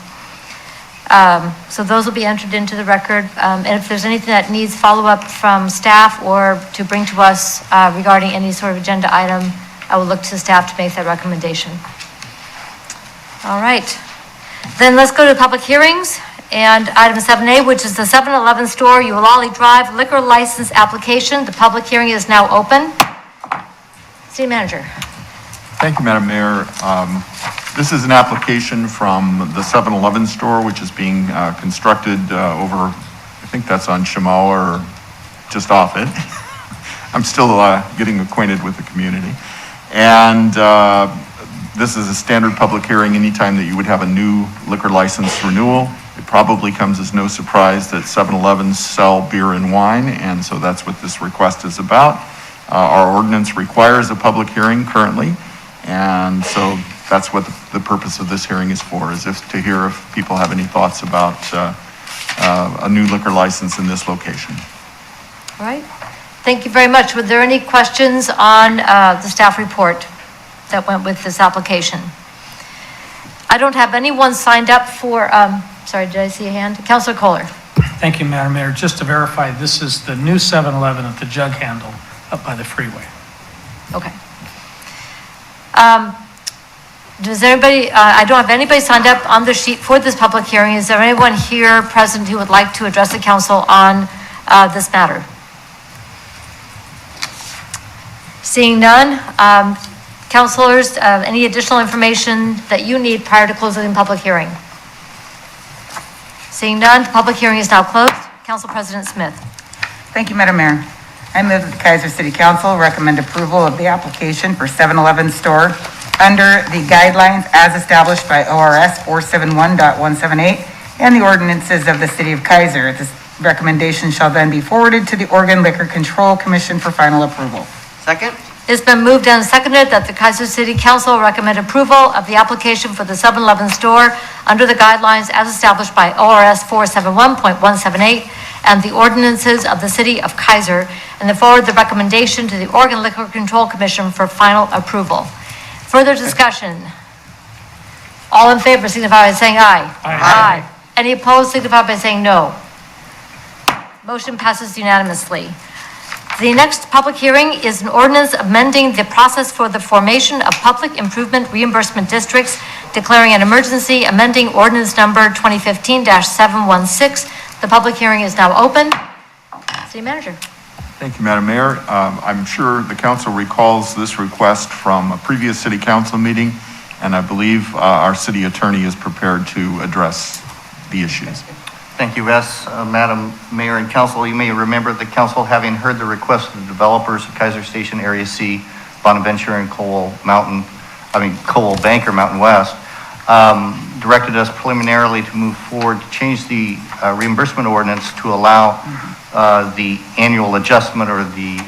So those will be entered into the record. And if there's anything that needs follow-up from staff or to bring to us regarding any sort of agenda item, I will look to staff to make that recommendation. All right. Then let's go to public hearings. And item 7A, which is the 7-Eleven store Eulalie Drive liquor license application. The public hearing is now open. City Manager. Thank you, Madam Mayor. This is an application from the 7-Eleven store, which is being constructed over, I think that's on Shamawa or just off it. I'm still getting acquainted with the community. And this is a standard public hearing anytime that you would have a new liquor license renewal. It probably comes as no surprise that 7-Elevens sell beer and wine, and so that's what this request is about. Our ordinance requires a public hearing currently, and so that's what the purpose of this hearing is for, is if to hear if people have any thoughts about a new liquor license in this location. All right. Thank you very much. Were there any questions on the staff report? that went with this application. I don't have anyone signed up for, sorry, did I see a hand? Councilor Kohler. Thank you, Madam Mayor. Just to verify, this is the new 7-Eleven at the Jug Handle up by the freeway. Okay. Does anybody, I don't have anybody signed up on the sheet for this public hearing. Is there anyone here present who would like to address the council on this matter? Seeing none, councilors, any additional information that you need prior to closing the public hearing? Seeing none, the public hearing is now closed. Council President Smith. Thank you, Madam Mayor. I move that the Keizer City Council recommend approval of the application for 7-Eleven store under the guidelines as established by ORS 471.178 and the ordinances of the City of Keizer. This recommendation shall then be forwarded to the Oregon Liquor Control Commission for final approval. Second? It's been moved and seconded that the Keizer City Council recommend approval of the application for the 7-Eleven store under the guidelines as established by ORS 471.178 and the ordinances of the City of Keizer, and then forward the recommendation to the Oregon Liquor Control Commission for final approval. Further discussion? All in favor signify by saying aye. Aye. Any opposed signify by saying no. Motion passes unanimously. The next public hearing is an ordinance amending the process for the formation of public improvement reimbursement districts, declaring an emergency, amending ordinance number 2015-716. The public hearing is now open. City Manager. Thank you, Madam Mayor. I'm sure the council recalls this request from a previous city council meeting, and I believe our city attorney is prepared to address the issues. Thank you, Wes. Madam Mayor and Council, you may remember the council, having heard the request of the developers of Keizer Station Area C, Bonaventure and Coal Banker Mountain West, directed us preliminarily to move forward to change the reimbursement ordinance to allow the annual adjustment or the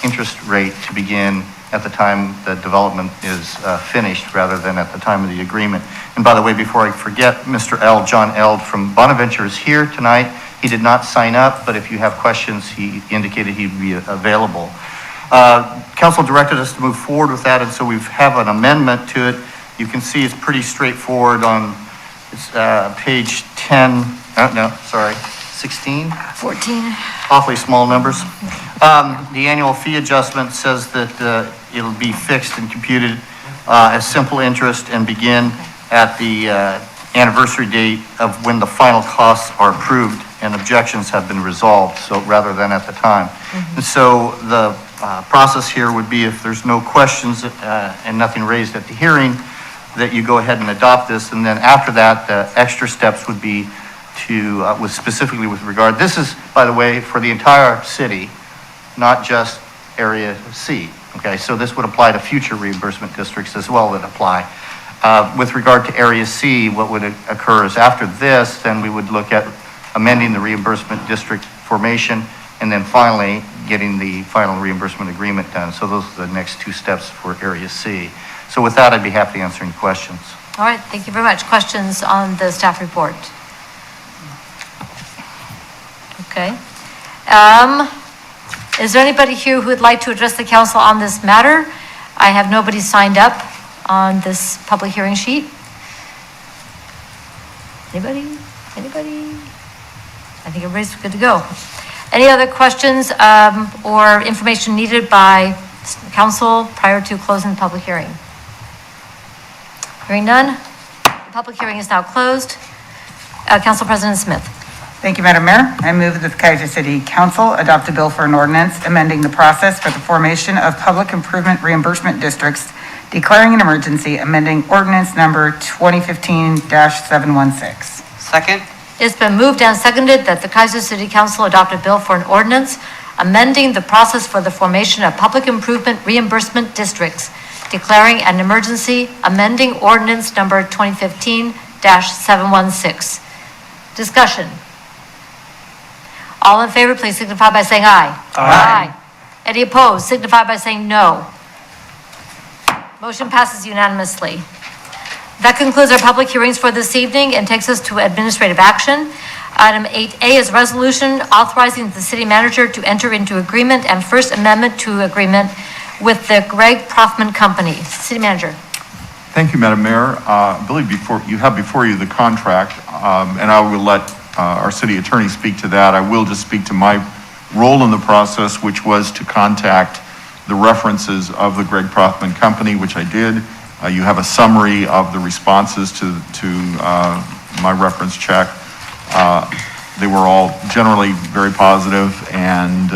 interest rate to begin at the time the development is finished rather than at the time of the agreement. And by the way, before I forget, Mr. John Eld from Bonaventure is here tonight. He did not sign up, but if you have questions, he indicated he'd be available. Council directed us to move forward with that, and so we have an amendment to it. You can see it's pretty straightforward on page 16? 14. Awfully small numbers. The annual fee adjustment says that it'll be fixed and computed as simple interest and begin at the anniversary date of when the final costs are approved and objections have been resolved, so rather than at the time. And so the process here would be, if there's no questions and nothing raised at the hearing, that you go ahead and adopt this, and then after that, the extra steps would be to, specifically with regard, this is, by the way, for the entire city, not just Area C, okay? So this would apply to future reimbursement districts as well that apply. With regard to Area C, what would occur is after this, then we would look at amending the reimbursement district formation, and then finally getting the final reimbursement agreement done. So those are the next two steps for Area C. So with that, I'd be happy to answer any questions. All right, thank you very much. Questions on the staff report? Okay. Is there anybody here who would like to address the council on this matter? I have nobody signed up on this public hearing sheet. Anybody? Anybody? I think everybody's good to go. Any other questions or information needed by council prior to closing the public hearing? Hearing none, the public hearing is now closed. Council President Smith. Thank you, Madam Mayor. I move that the Keizer City Council adopt a bill for an ordinance amending the process for the formation of public improvement reimbursement districts, declaring an emergency, amending ordinance number 2015-716. Second? It's been moved and seconded that the Keizer City Council adopt a bill for an ordinance amending the process for the formation of public improvement reimbursement districts, declaring an emergency, amending ordinance number 2015-716. Discussion. All in favor, please signify by saying aye. Aye. Any opposed, signify by saying no. Motion passes unanimously. That concludes our public hearings for this evening and takes us to administrative action. Item 8A is resolution authorizing the city manager to enter into agreement and First Amendment to agreement with the Greg Prothman Company. City Manager. Thank you, Madam Mayor. I believe you have before you the contract, and I will let our city attorney speak to that. I will just speak to my role in the process, which was to contact the references of the Greg Prothman Company, which I did. You have a summary of the responses to my reference check. They were all generally very positive, and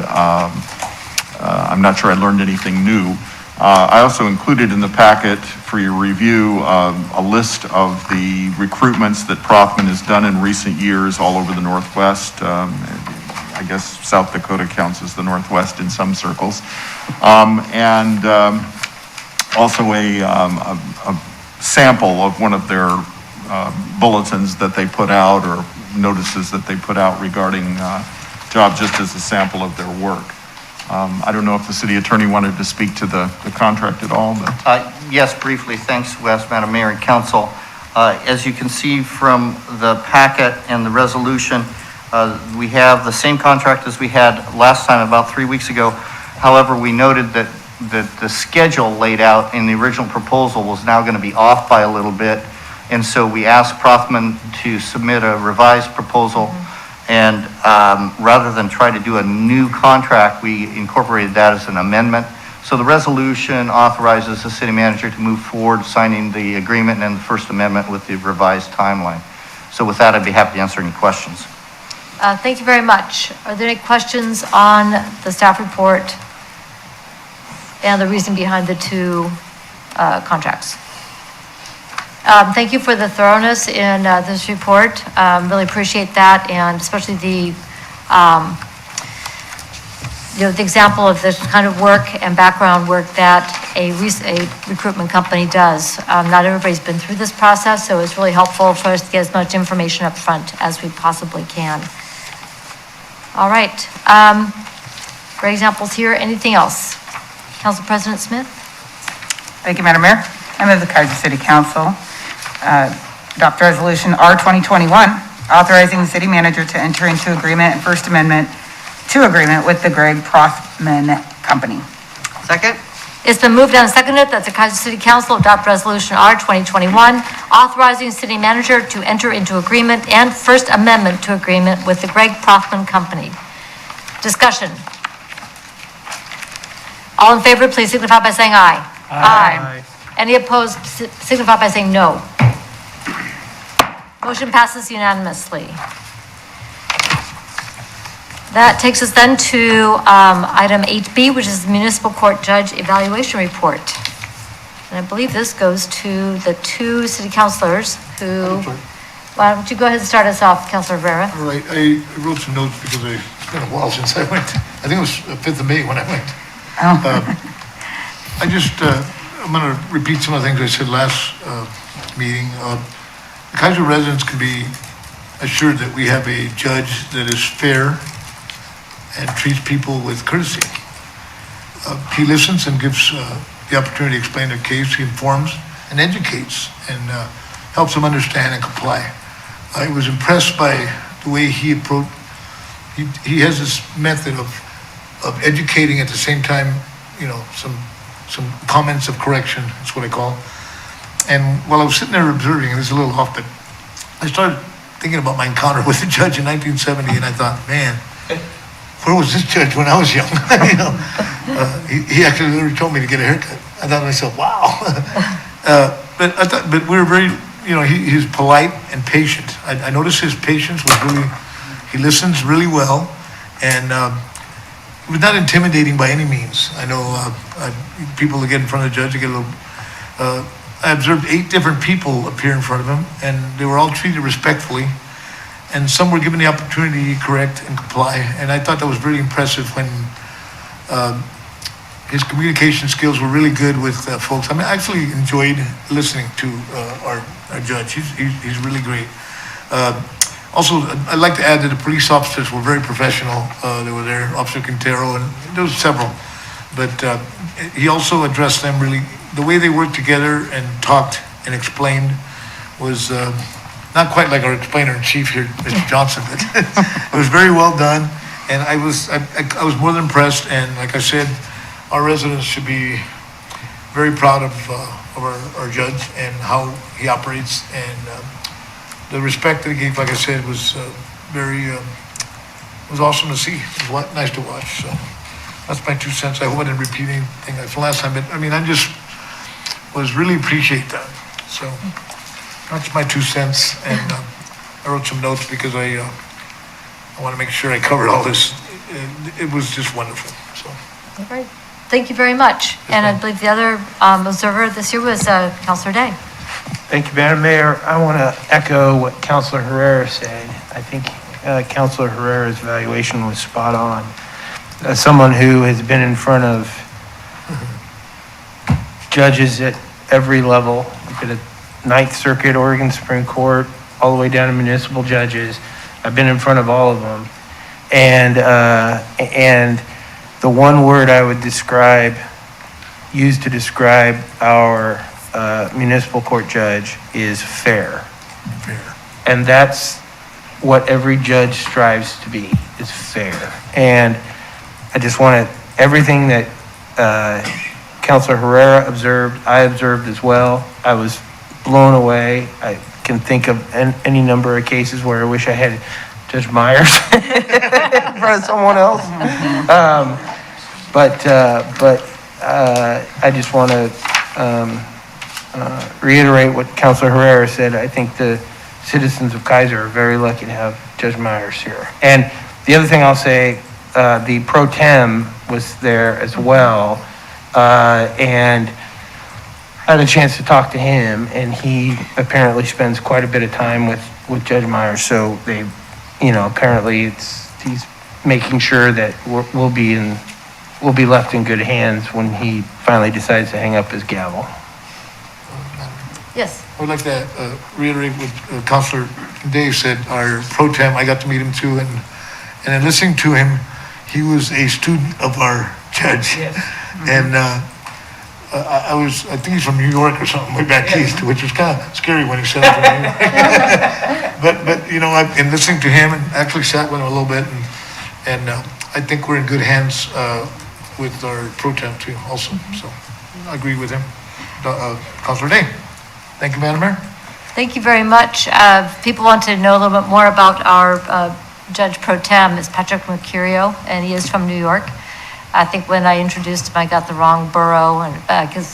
I'm not sure I learned anything new. I also included in the packet for your review a list of the recruitments that Prothman has done in recent years all over the Northwest. I guess South Dakota counts as the Northwest in some circles. And also a sample of one of their bulletins that they put out, or notices that they put out regarding jobs, just as a sample of their work. I don't know if the city attorney wanted to speak to the contract at all, but. Yes, briefly. Thanks, Wes, Madam Mayor and Council. As you can see from the packet and the resolution, we have the same contract as we had last time, about 3 weeks ago. However, we noted that the schedule laid out in the original proposal was now going to be off by a little bit. And so we asked Prothman to submit a revised proposal. And rather than try to do a new contract, we incorporated that as an amendment. So the resolution authorizes the city manager to move forward, signing the agreement and the First Amendment with the revised timeline. So with that, I'd be happy to answer any questions. Thank you very much. Are there any questions on the staff report and the reason behind the two contracts? Thank you for the thoroughness in this report. Really appreciate that, and especially the example of the kind of work and background work that a recruitment company does. Not everybody's been through this process, so it's really helpful for us to get as much information up front as we possibly can. All right. Great examples here. Anything else? Council President Smith? Thank you, Madam Mayor. I move the Keizer City Council adopt Resolution R 2021, authorizing the city manager to enter into agreement and First Amendment to agreement with the Greg Prothman Company. Second? It's been moved and seconded that the Keizer City Council adopt Resolution R 2021, authorizing the city manager to enter into agreement and First Amendment to agreement with the Greg Prothman Company. Discussion. All in favor, please signify by saying aye. Aye. Any opposed, signify by saying no. Motion passes unanimously. That takes us then to item 8B, which is the Municipal Court Judge Evaluation Report. And I believe this goes to the two city councilors who, why don't you go ahead and start us off, Councilor Rivera? All right, I wrote some notes because it's been a while since I went. I think it was the 5th of May when I went. I'm going to repeat some of the things I said last meeting. The Keizer residents can be assured that we have a judge that is fair and treats people with courtesy. He listens and gives the opportunity to explain their case. He informs and educates and helps them understand and comply. I was impressed by the way he approached. He has this method of educating at the same time, some comments of correction, that's what I call. And while I was sitting there observing, and this is a little off, but I started thinking about my encounter with the judge in 1970, and I thought, man, where was this judge when I was young? He actually literally told me to get a haircut. I thought to myself, wow. But we were very, he's polite and patient. I noticed his patience was really, he listens really well, and it was not intimidating by any means. I know people that get in front of the judge, they get a little, I observed 8 different people appear in front of him, and they were all treated respectfully, and some were given the opportunity to correct and comply, and I thought that was really impressive when his communication skills were really good with folks. I actually enjoyed listening to our judge. He's really great. Also, I'd like to add that the police officers were very professional. They were there, Officer Quintero, and there was several. But he also addressed them really, the way they worked together and talked and explained was not quite like our explainer-in-chief here, Mr. Johnson, but it was very well done. And I was more than impressed. And like I said, our residents should be very proud of our judge and how he operates, and the respect that he gave, like I said, was was awesome to see. It was nice to watch. So that's my 2 cents. I hope I didn't repeat anything like the last time, but I mean, I just was really appreciate that. So that's my 2 cents, and I wrote some notes because I want to make sure I covered all this. It was just wonderful. So. All right. Thank you very much. And I believe the other observer this year was Councilor Day. Thank you, Madam Mayor. I want to echo what Councilor Herrera said. I think Councilor Herrera's evaluation was spot on. As someone who has been in front of judges at every level, I've been at Ninth Circuit, Oregon Supreme Court, all the way down to municipal judges. I've been in front of all of them. And the one word I would use to describe our municipal court judge is fair. Fair. And that's what every judge strives to be, is fair. And I just wanted everything that Councilor Herrera observed, I observed as well. I was blown away. I can think of any number of cases where I wish I had Judge Myers in front of someone else. But I just want to reiterate what Councilor Herrera said. I think the citizens of Keizer are very lucky to have Judge Myers here. And the other thing I'll say, the pro tem was there as well, and I had a chance to talk to him, and he apparently spends quite a bit of time with Judge Myers. So they, apparently he's making sure that we'll be left in good hands when he finally decides to hang up his gavel. Yes. I would like to reiterate what Councilor Dave said, our pro tem. I got to meet him too, and in listening to him, he was a student of our judge. Yes. And I think he's from New York or something, way back east, which was kind of scary when he said it to me. but in listening to him, and actually sat with him a little bit, and I think we're in good hands with our pro tem too also. So I agree with him. Councilor Day. Thank you, Madam Mayor. Thank you very much. If people want to know a little bit more about our Judge Pro Tem, is Patrick Mercurio, and he is from New York. I think when I introduced him, I got the wrong borough, and because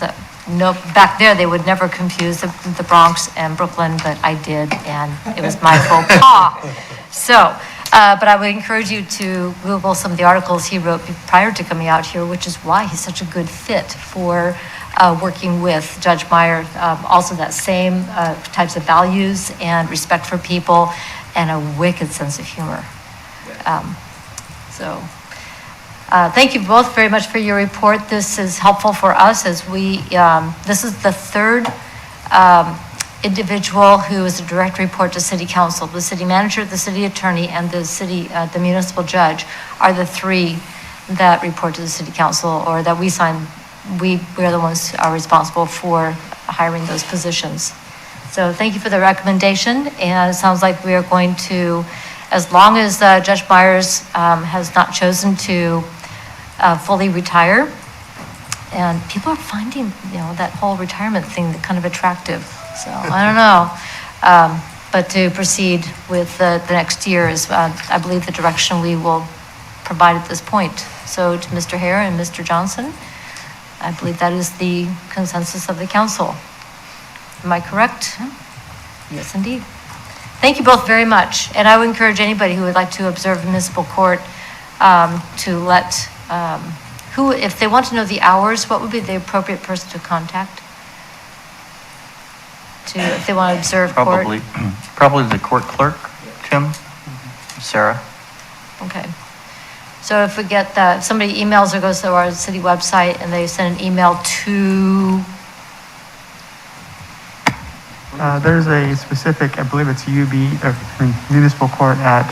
back there they would never confuse the Bronx and Brooklyn, but I did, and it was my faux pas. So, but I would encourage you to Google some of the articles he wrote prior to coming out here, which is why he's such a good fit for working with Judge Meyer. Also that same types of values and respect for people and a wicked sense of humor. Thank you both very much for your report. This is helpful for us as this is the third individual who is a direct report to City Council. The city manager, the city attorney, and the municipal judge are the three that report to the City Council, or that we sign. We are the ones who are responsible for hiring those positions. So thank you for the recommendation, and it sounds like we are going to, as long as Judge Myers has not chosen to fully retire, and people are finding, that whole retirement thing kind of attractive. So I don't know, but to proceed with the next year is, I believe, the direction we will provide at this point. So to Mr. Hare and Mr. Johnson, I believe that is the consensus of the council. Am I correct? Yes, indeed. Thank you both very much. And I would encourage anybody who would like to observe municipal court to let, if they want to know the hours, what would be the appropriate person to contact? If they want to observe court? Probably the court clerk, Tim, Sarah. Okay. So if we get that, somebody emails or goes to our city website and they send an email to? There's a specific, I believe it's municipal court at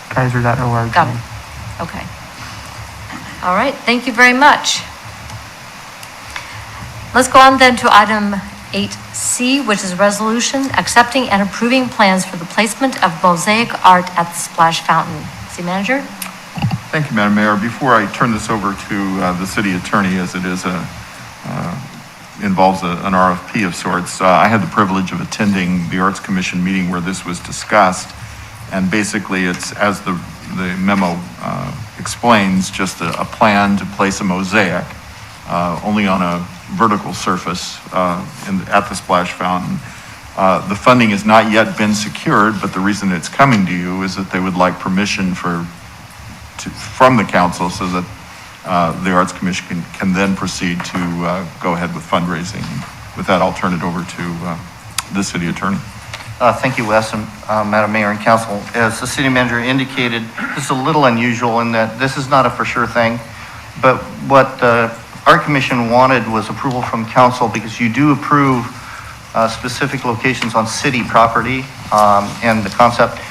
keizer.org. Got it. Okay. All right, thank you very much. Let's go on then to item 8C, which is a resolution accepting and approving plans for the placement of mosaic art at the splash fountain. City Manager? Thank you, Madam Mayor. Before I turn this over to the city attorney, as it is involves an RFP of sorts, I had the privilege of attending the Arts Commission meeting where this was discussed. And basically, it's, as the memo explains, just a plan to place a mosaic only on a vertical surface at the splash fountain. The funding has not yet been secured, but the reason it's coming to you is that they would like permission from the council so that the Arts Commission can then proceed to go ahead with fundraising. With that, I'll turn it over to the city attorney. Thank you, Wes, and Madam Mayor and Council. As the city manager indicated, this is a little unusual in that this is not a for sure thing, but what the Art Commission wanted was approval from council, because you do approve specific locations on city property, and the concept.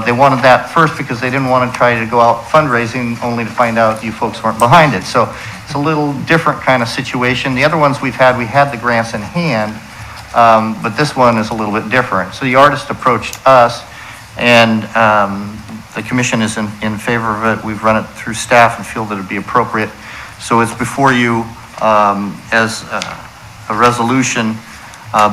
They wanted that first because they didn't want to try to go out fundraising only to find out you folks weren't behind it. So it's a little different kind of situation. The other ones we had the grants in hand, but this one is a little bit different. So the artist approached us, and the commission is in favor of it. We've run it through staff and feel that it'd be appropriate. So it's before you as a resolution,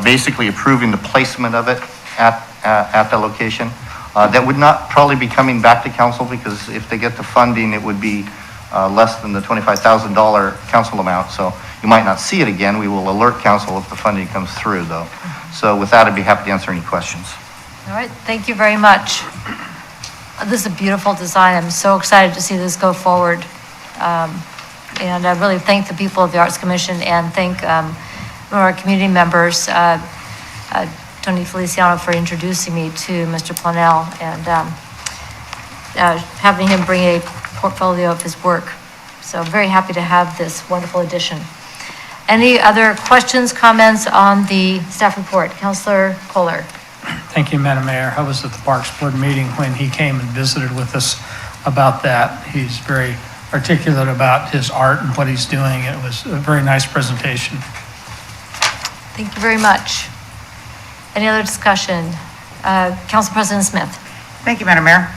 basically approving the placement of it at the location. That would not probably be coming back to council, because if they get the funding, it would be less than the $25,000 council amount. So you might not see it again. We will alert council if the funding comes through, though. So with that, I'd be happy to answer any questions. All right, thank you very much. This is a beautiful design. I'm so excited to see this go forward. And I really thank the people of the Arts Commission, and thank our community members, Tony Feliciano, for introducing me to Mr. Planell, and having him bring a portfolio of his work. So I'm very happy to have this wonderful addition. Any other questions, comments on the staff report? Councilor Kohler. Thank you, Madam Mayor. I was at the Parks Board meeting when he came and visited with us about that. He's very articulate about his art and what he's doing. It was a very nice presentation. Thank you very much. Any other discussion? Council President Smith. Thank you, Madam Mayor.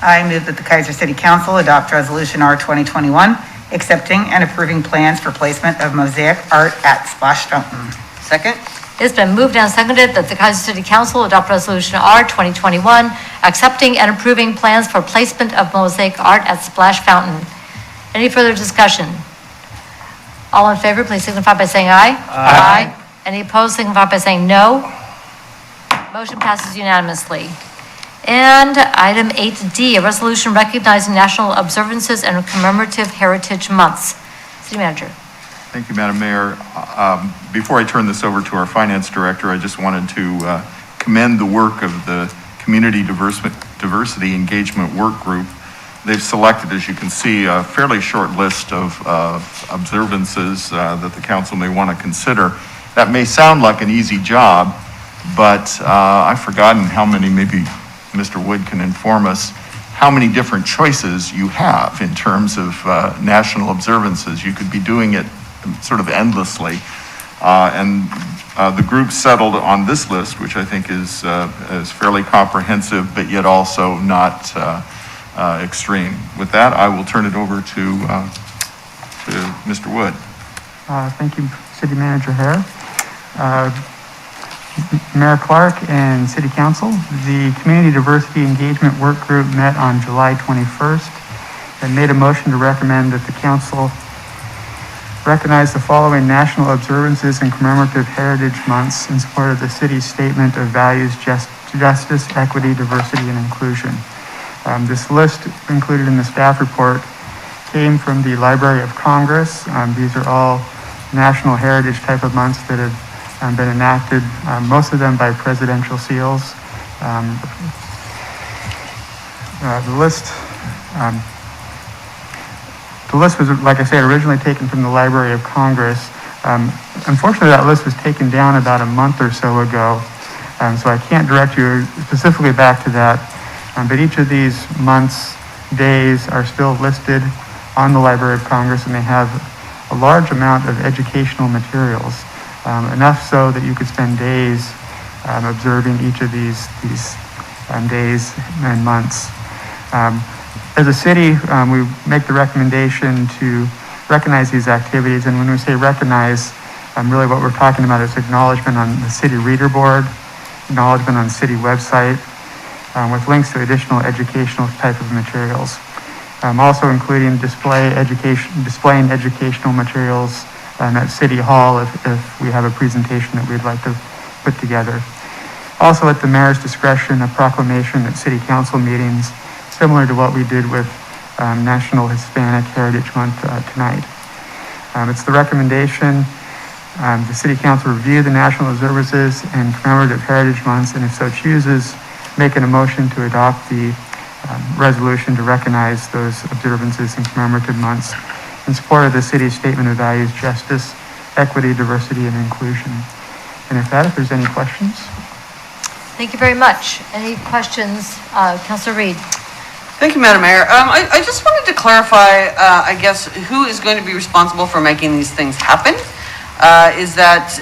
I move that the Keizer City Council adopt Resolution R 2021, accepting and approving plans for placement of mosaic art at Splash Fountain. Second? It's been moved and seconded that the Keizer City Council adopt Resolution R 2021, accepting and approving plans for placement of mosaic art at Splash Fountain. Any further discussion? All in favor, please signify by saying aye. Aye. Any opposed, signify by saying no. Motion passes unanimously. And item 8D, a resolution recognizing national observances and commemorative heritage months. City Manager. Thank you, Madam Mayor. Before I turn this over to our finance director, I just wanted to commend the work of the Community Diversity Engagement Work Group. They've selected, as you can see, a fairly short list of observances that the council may want to consider. That may sound like an easy job, but I've forgotten how many, maybe Mr. Wood can inform us, how many different choices you have in terms of national observances. You could be doing it sort of endlessly. And the group settled on this list, which I think is fairly comprehensive, but yet also not extreme. With that, I will turn it over to Mr. Wood. Thank you, City Manager Hare. Mayor Clark and City Council, the Community Diversity Engagement Work Group met on July 21st and made a motion to recommend that the council recognize the following national observances and commemorative heritage months in support of the city's statement of values, justice, equity, diversity, and inclusion. This list included in the staff report came from the Library of Congress. These are all national heritage type of months that have been enacted, most of them by presidential seals. The list was, like I said, originally taken from the Library of Congress. Unfortunately, that list was taken down about a month or so ago, so I can't direct you specifically back to that. But each of these months' days are still listed on the Library of Congress, and they have a large amount of educational materials. Enough so that you could spend days observing each of these days and months. As a city, we make the recommendation to recognize these activities, and when we say recognize, really what we're talking about is acknowledgement on the city reader board, acknowledgement on the city website, with links to additional educational type of materials. Also including displaying educational materials at City Hall if we have a presentation that we'd like to put together. Also at the mayor's discretion, a proclamation at city council meetings, similar to what we did with National Hispanic Heritage Month tonight. It's the recommendation the city council review the national observances and commemorative heritage months, and if so chooses, making a motion to adopt the resolution to recognize those observances and commemorative months in support of the city's statement of values, justice, equity, diversity, and inclusion. And if there's any questions? Thank you very much. Any questions? Councilor Reed. Thank you, Madam Mayor. I just wanted to clarify, I guess, who is going to be responsible for making these things happen? Is that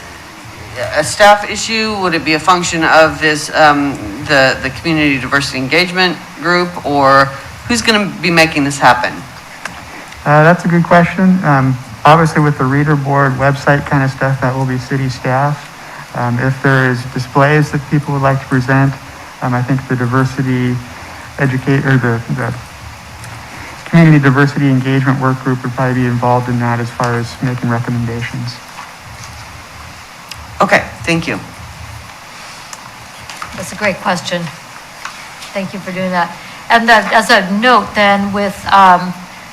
a staff issue? Would it be a function of this, the Community Diversity Engagement Group, or who's going to be making this happen? That's a good question. Obviously with the reader board website kind of stuff, that will be city staff. If there is displays that people would like to present, I think the the Community Diversity Engagement Work Group would probably be involved in that as far as making recommendations. Okay, thank you. That's a great question. Thank you for doing that. And that, as a note then with,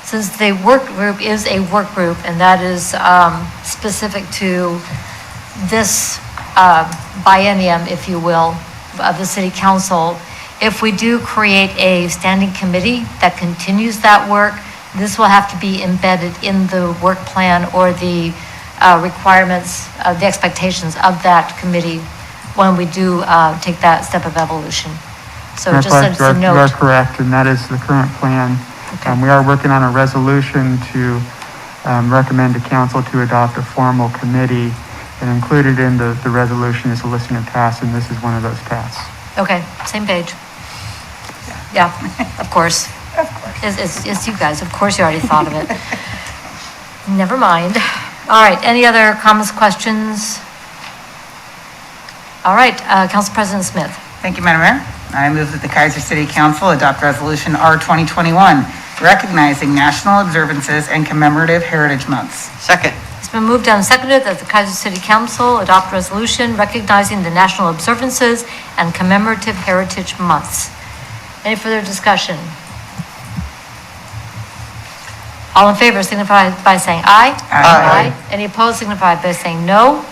since the work group is a work group and that is specific to this biennium, if you will, of the city council, if we do create a standing committee that continues that work, this will have to be embedded in the work plan or the requirements, the expectations of that committee when we do take that step of evolution. So That's just as a You note. are correct, and that is the current plan. Okay. We are working on a resolution to recommend to council to adopt a formal committee, and included in the resolution is a listing of tasks, and this is one of those tasks. Okay, same page. Yeah, of course. Of course. It's you guys, of course you already thought of it. Never mind. All right, any other comments, questions? All right, Council President Smith. Thank you, Madam Mayor. I move that the Keizer City Council adopt Resolution R 2021, recognizing national observances and commemorative heritage months. Second. It's been moved and seconded that the Keizer City Council adopt resolution recognizing the national observances and commemorative heritage months. Any further discussion? All in favor signify by saying aye. Aye. Any opposed signify by saying no.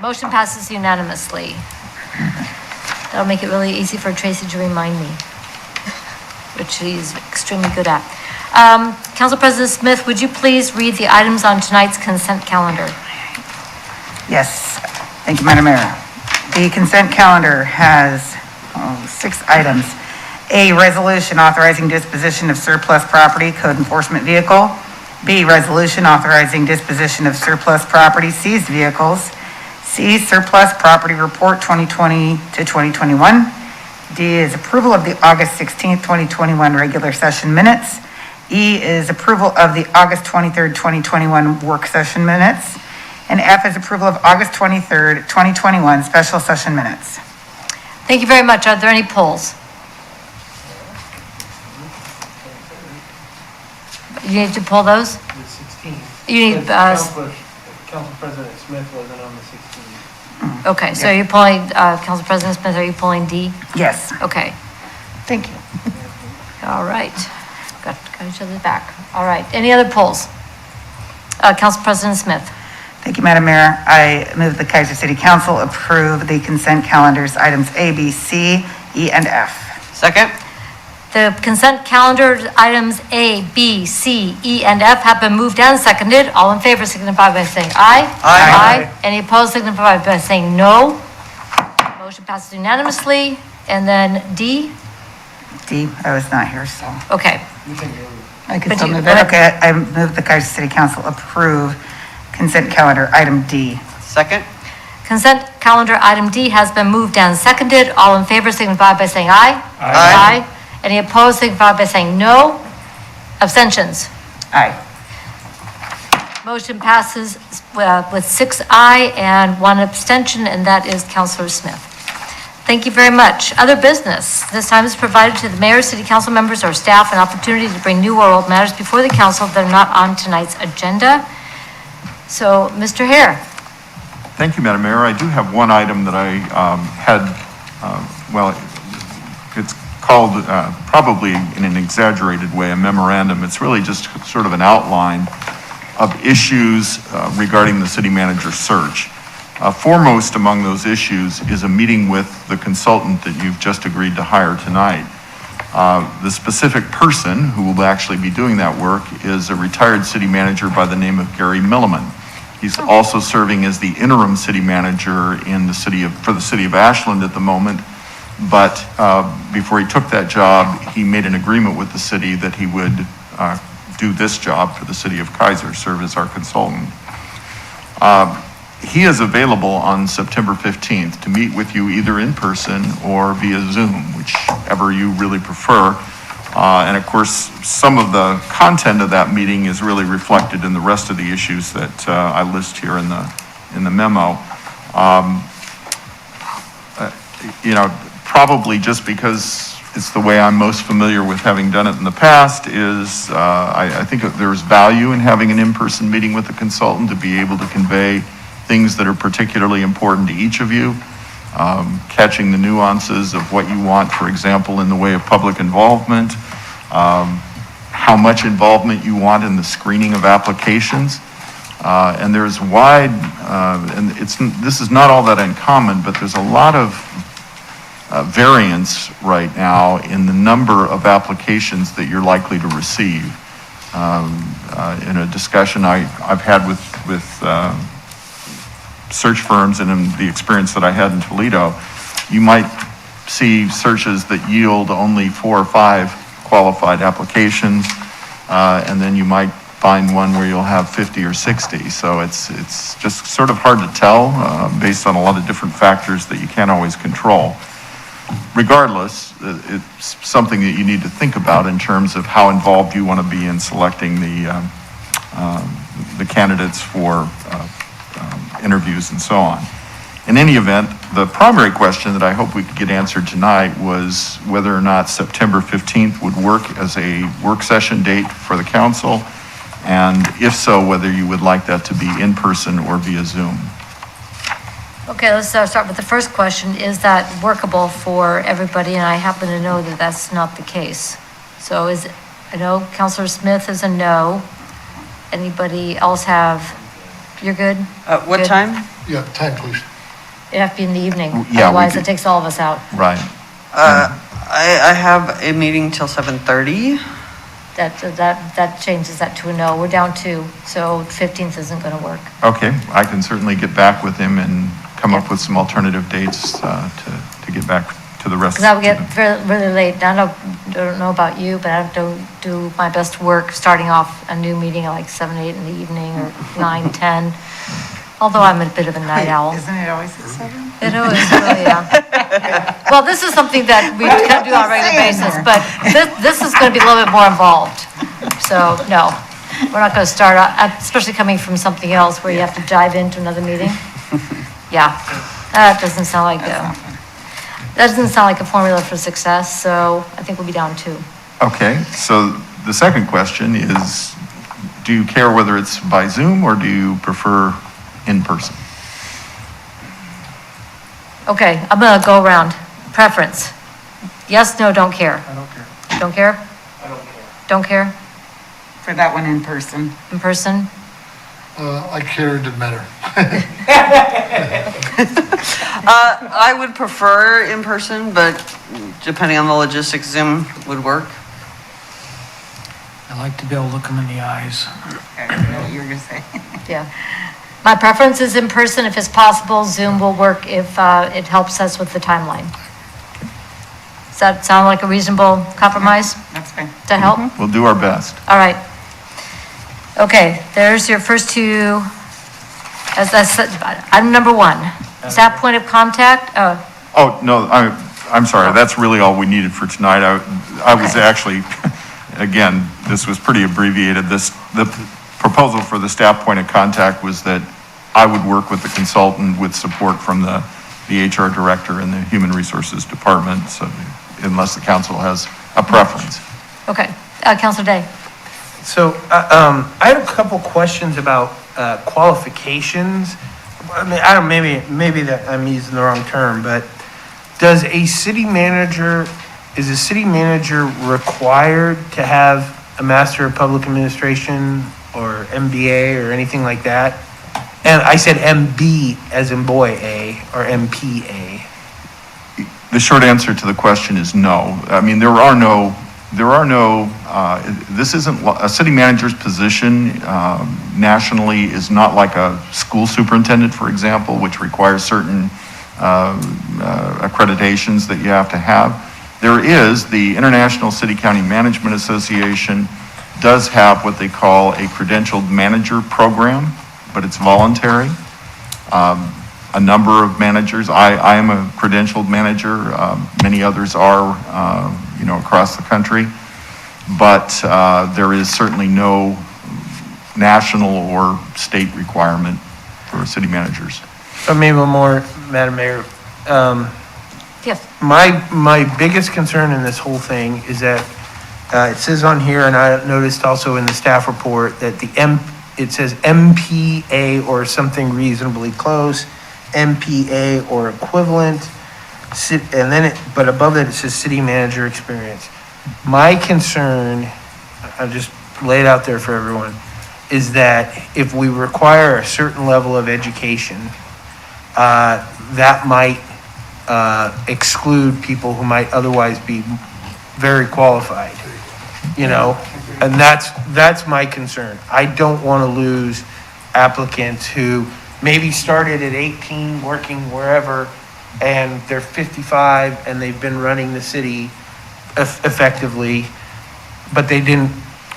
Motion passes unanimously. That'll make it really easy for Tracy to remind me, which she's extremely good at. Council President Smith, would you please read the items on tonight's consent calendar? Yes, thank you, Madam Mayor. The consent calendar has 6 items. A, resolution authorizing disposition of surplus property, code enforcement vehicle. B, resolution authorizing disposition of surplus property, seized vehicles. C, surplus property report 2020 to 2021. D is approval of the August 16th, 2021 regular session minutes. E is approval of the August 23rd, 2021 work session minutes. And F is approval of August 23rd, 2021 special session minutes. Thank you very much. Are there any polls? You need to pull those? The 16th. You need, Council President Smith wasn't on the 16th. okay, so you're pulling, Council President Smith, are you pulling D? Yes. Okay, Thank you. all right. Got each other's back. All right, any other polls? Council President Smith. Thank you, Madam Mayor. I move the Keizer City Council approve the consent calendars, items A, B, C, E, and F. Second. The consent calendar items A, B, C, E, and F have been moved and seconded. All in favor signify by saying aye. Aye. Any opposed signify by saying no. Motion passes unanimously. And then D, D, I was not here, so okay. I can But still you- move it. Okay, I move the Keizer City Council approve consent calendar, item D. Second. Consent calendar item D has been moved and seconded. All in favor signify by saying aye. Aye. Any opposed, signify by saying no. Abstentions? Aye. Motion passes with 6 aye and 1 abstention, and that is Counselor Smith. Thank you very much. Other business. This time is provided to the mayor, city council members, or staff an opportunity to bring new or old matters before the council that are not on tonight's agenda. So, Mr. Hare. Thank you, Madam Mayor. I do have one item that I it's called, probably in an exaggerated way, a memorandum. It's really just sort of an outline of issues regarding the city manager search. Foremost among those issues is a meeting with the consultant that you've just agreed to hire tonight. The specific person who will actually be doing that work is a retired city manager by the name of Gary Milliman. He's also serving as the interim city manager for the city of Ashland at the moment. But before he took that job, he made an agreement with the city that he would do this job for the city of Keizer, serve as our consultant. He is available on September 15th to meet with you either in person or via Zoom, whichever you really prefer. And of course, some of the content of that meeting is really reflected in the rest of the issues that I list here in the memo. Probably just because it's the way I'm most familiar with having done it in the past is I think there's value in having an in-person meeting with a consultant to be able to convey things that are particularly important to each of you, catching the nuances of what you want, for example, in the way of public involvement, how much involvement you want in the screening of applications. And there's wide, this is not all that uncommon, but there's a lot of variance right now in the number of applications that you're likely to receive. In a discussion I've had with search firms and in the experience that I had in Toledo, you might see searches that yield only 4 or 5 qualified applications, and then you might find one where you'll have 50 or 60. So it's just sort of hard to tell based on a lot of different factors that you can't always control. Regardless, it's something that you need to think about in terms of how involved you want to be in selecting the candidates for interviews and so on. In any event, the primary question that I hope we could get answered tonight was whether or not September 15th would work as a work session date for the council, and if so, whether you would like that to be in person or via Zoom. Okay, let's start with the first question. Is that workable for everybody? And I happen to know that that's not the case. So I know Councilor Smith is a no. Anybody else have, you're good? What Good? time? Yeah, time, please. It'd have to be in the evening. Yeah, Otherwise, it takes all of us out. Right. I have a meeting till 7:30. That changes that to a no. We're down 2, so 15th isn't going to work. Okay, I can certainly get back with him and come up with some alternative dates to get back to the rest. Because I would get really late. I don't know about you, but I don't do my best work starting off a new meeting at like 7, 8 in the evening or 9, 10. Although I'm a bit of a night owl. Isn't it always at 7? It is, really, yeah. Well, this is something that we kind of do on a regular basis, but this is going to be a little bit more involved. So, no, we're not going to start, especially coming from something else where you have to dive into another meeting. Yeah, that doesn't sound like a formula for success, so I think we'll be down 2. Okay, so the second question is, do you care whether it's by Zoom or do you prefer in person? Okay, I'm going to go around. Preference. Yes, no, don't care. I don't care. Don't care? I don't care. Don't care? For that one in person. In person? I care, it didn't matter. I would prefer in person, but depending on the logistics, Zoom would work. I like to be able to look them in the eyes. I don't know what you were going to say. Yeah. My preference is in person. If it's possible, Zoom will work if it helps us with the timeline. Does that sound like a reasonable compromise? That's fine. Does that help? We'll do our best. All right. Okay, there's your first 2. As I said, item number 1, staff point of contact. Oh, no, I'm sorry, that's really all we needed for tonight. I was actually, again, this was pretty abbreviated. The proposal for the staff point of contact was that I would work with the consultant with support from the HR director and the human resources department, so unless the council has a preference. Okay, Counselor Day. So, I had a couple questions about qualifications. I mean, I don't, maybe that I'm using the wrong term, but is a city manager required to have a Master of Public Administration or MBA or anything like that? And I said MB as in boy A or MPA. The short answer to the question is no. I mean, this isn't, a city manager's position nationally is not like a school superintendent, for example, which requires certain accreditations that you have to have. There is, the International City County Management Association does have what they call a credentialed manager program, but it's voluntary. A number of managers, I am a credentialed manager, many others are, across the country, but there is certainly no national or state requirement for city managers. So maybe one more, Madam Mayor. Yes. My biggest concern in this whole thing is that it says on here, and I noticed also in the staff report, that it says MPA or something reasonably close, MPA or equivalent, and then but above that it says city manager experience. My concern, I'll just lay it out there for everyone, is that if we require a certain level of education, that might exclude people who might otherwise be very qualified, and that's my concern. I don't want to lose applicants who maybe started at 18 working wherever and they're 55 and they've been running the city effectively, but they didn't,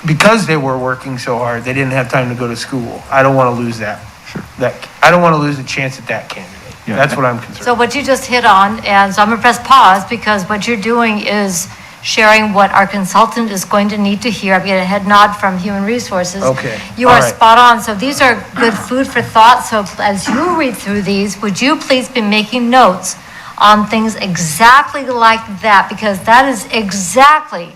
because they were working so hard, they didn't have time to go to school. I don't want to lose that. Sure. I don't want to lose a chance at that candidate. Yeah. That's what I'm concerned. So what you just hit on, and so I'm gonna press pause because what you're doing is sharing what our consultant is going to need to hear. I'm getting a head nod from Human Resources. Okay. You are spot on. So these are good food for thought. So as you read through these, would you please be making notes on things exactly like that? Because that is exactly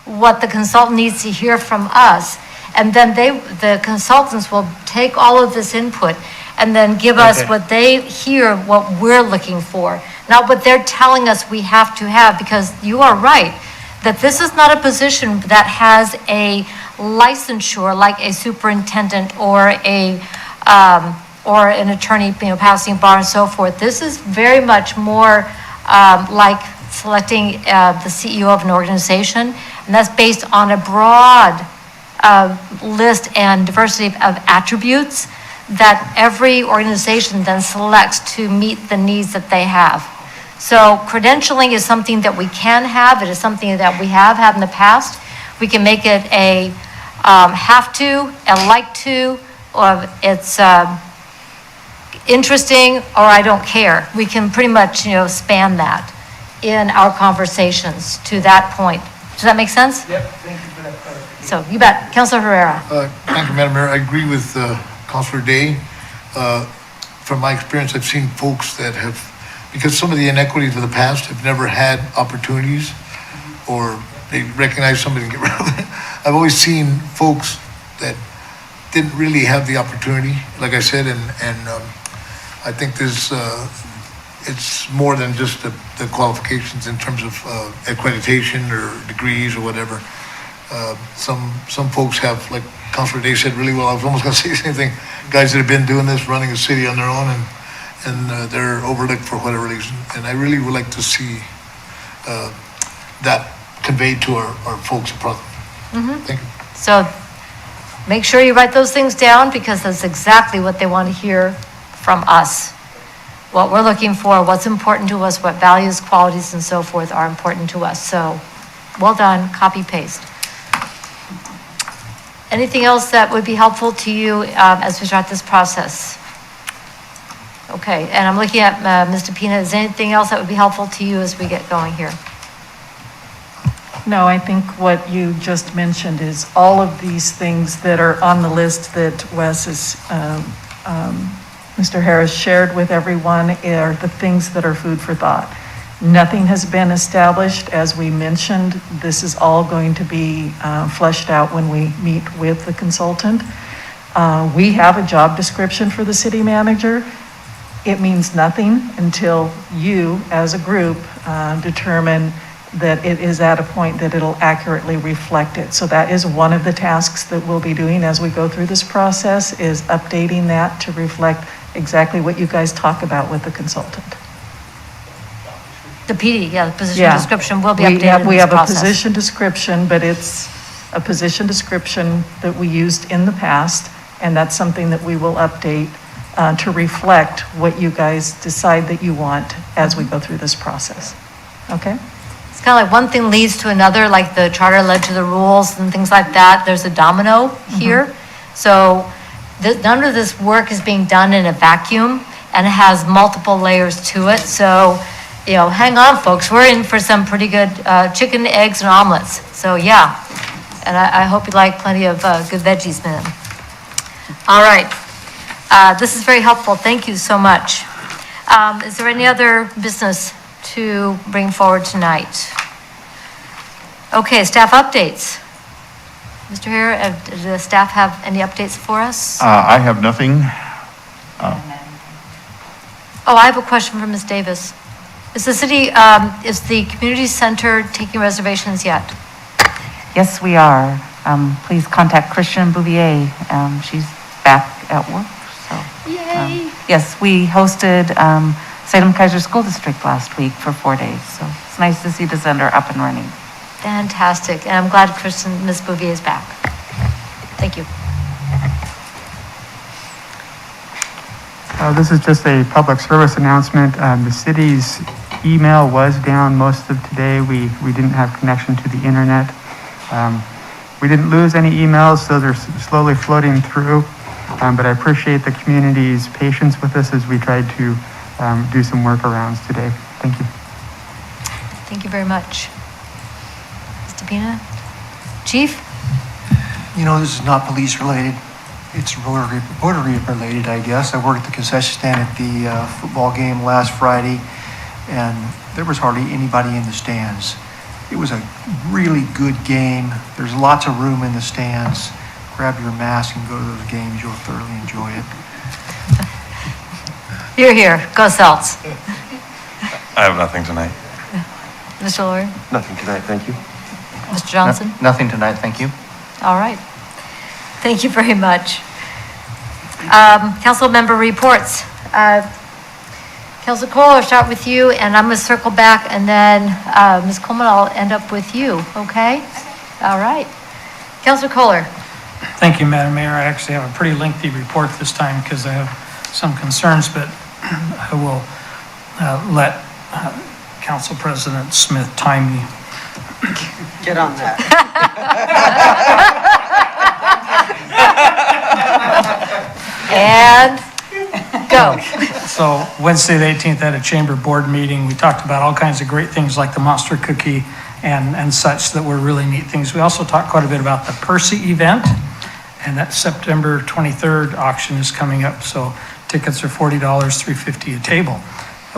what the consultant needs to hear from us. And then the consultants will take all of this input and then give us what they hear, what we're looking for, not what they're telling us we have to have, because you are right, that this is not a position that has a licensure like a superintendent or or an attorney, passing bar and so forth. This is very much more like selecting the CEO of an organization, and that's based on a broad list and diversity of attributes that every organization then selects to meet the needs that they have. So credentialing is something that we can have. It is something that we have had in the past. We can make it a have to, a like to, or it's interesting, or I don't care. We can pretty much, span that in our conversations to that point. Does that make sense? Yep, thank you for that clarification. So you bet. Councilor Herrera. Thank you, Madam Mayor. I agree with Councilor Day. From my experience, I've seen folks that have, because some of the inequities of the past have never had opportunities, or they recognize somebody and get rid of it. I've always seen folks that didn't really have the opportunity, like I said, and I think there's, it's more than just the qualifications in terms of accreditation or degrees or whatever. Some folks have, like Councilor Day said really well, I was almost gonna say the same thing, guys that have been doing this, running a city on their own, and they're overlooked for whatever reason. And I really would like to see that conveyed to our folks in Providence. Thank you. So make sure you write those things down, because that's exactly what they want to hear from us. What we're looking for, what's important to us, what values, qualities, and so forth are important to us. So well done, copy paste. Anything else that would be helpful to you as we start this process? Okay, and I'm looking at Mr. Pina. Is there anything else that would be helpful to you as we get going here? No, I think what you just mentioned is all of these things that are on the list that Mr. Harris shared with everyone are the things that are food for thought. Nothing has been established. As we mentioned, this is all going to be fleshed out when we meet with the consultant. We have a job description for the city manager. It means nothing until you, as a group, determine that it is at a point that it'll accurately reflect it. So that is one of the tasks that we'll be doing as we go through this process, is updating that to reflect exactly what you guys talk about with the consultant. The PD, yeah, the position Yeah. description will be updated in We this have a process. position description, but it's a position description that we used in the past, and that's something that we will update to reflect what you guys decide that you want as we go through this process. Okay? It's kind of like one thing leads to another, like the charter led to the rules and things like that. There's a domino here. So none of this work is being done in a vacuum, and it has multiple layers to it. So, you know, hang on, folks. We're in for some pretty good chicken, eggs, and omelets. So, yeah. And I hope you like plenty of good veggies, man. All right. This is very helpful. Thank you so much. Is there any other business to bring forward tonight? Okay, staff updates. Mr. Hare, does the staff have any updates for us? I have nothing. Oh, I have a question for Ms. Davis. Is the city, is the community center taking reservations yet? Yes, we are. Please contact Christian Bouvier. She's back at work, so. Yay! Yes, we hosted Salem Keizer School District last week for 4 days, so it's nice to see the center up and running. Fantastic, and I'm glad Ms. Bouvier is back. Thank you. This is just a public service announcement. The city's email was down most of today. We didn't have connection to the internet. We didn't lose any emails, so they're slowly floating through. But I appreciate the community's patience with us as we tried to do some workarounds today. Thank you. Thank you very much. Mr. Pina? Chief? You know, this is not police related. It's Rotary related, I guess. I worked at the concession stand at the football game last Friday, and there was hardly anybody in the stands. It was a really good game. There's lots of room in the stands. Grab your mask and go to those games. You'll thoroughly enjoy it. You're here. Go Celts. I have nothing tonight. Mr. Lawyer? Nothing tonight, thank you. Mr. Johnson? Nothing tonight, thank you. All right. Thank you very much. Council member reports. Councilor Cole, I'll start with you, and I'm going to circle back, and then Ms. Coleman, I'll end up with you, okay? All right. Councilor Kohler. Thank you, Madam Mayor. I actually have a pretty lengthy report this time because I have some concerns, but I will let Council President Smith time me. Get on that. And go. So Wednesday, the 18th, at a chamber board meeting, we talked about all kinds of great things like the monster cookie and such that were really neat things. We also talked quite a bit about the Percy event, and that September 23rd auction is coming up. So tickets are $40, $3.50 a table.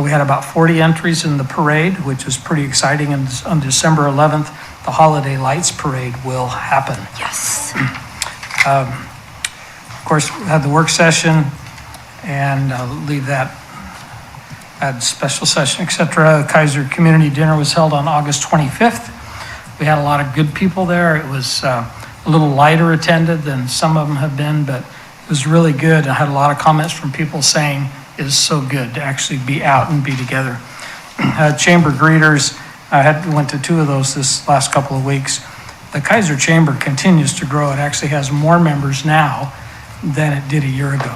We had about 40 entries in the parade, which is pretty exciting. And on December 11th, the Holiday Lights Parade will happen. Yes. Of course, we had the work session, and I'll leave that at special session, etc. Keizer Community Dinner was held on August 25th. We had a lot of good people there. It was a little lighter attended than some of them have been, but it was really good. I had a lot of comments from people saying it is so good to actually be out and be together. Chamber greeters, I went to 2 of those this last couple of weeks. The Keizer Chamber continues to grow. It actually has more members now than it did a year ago.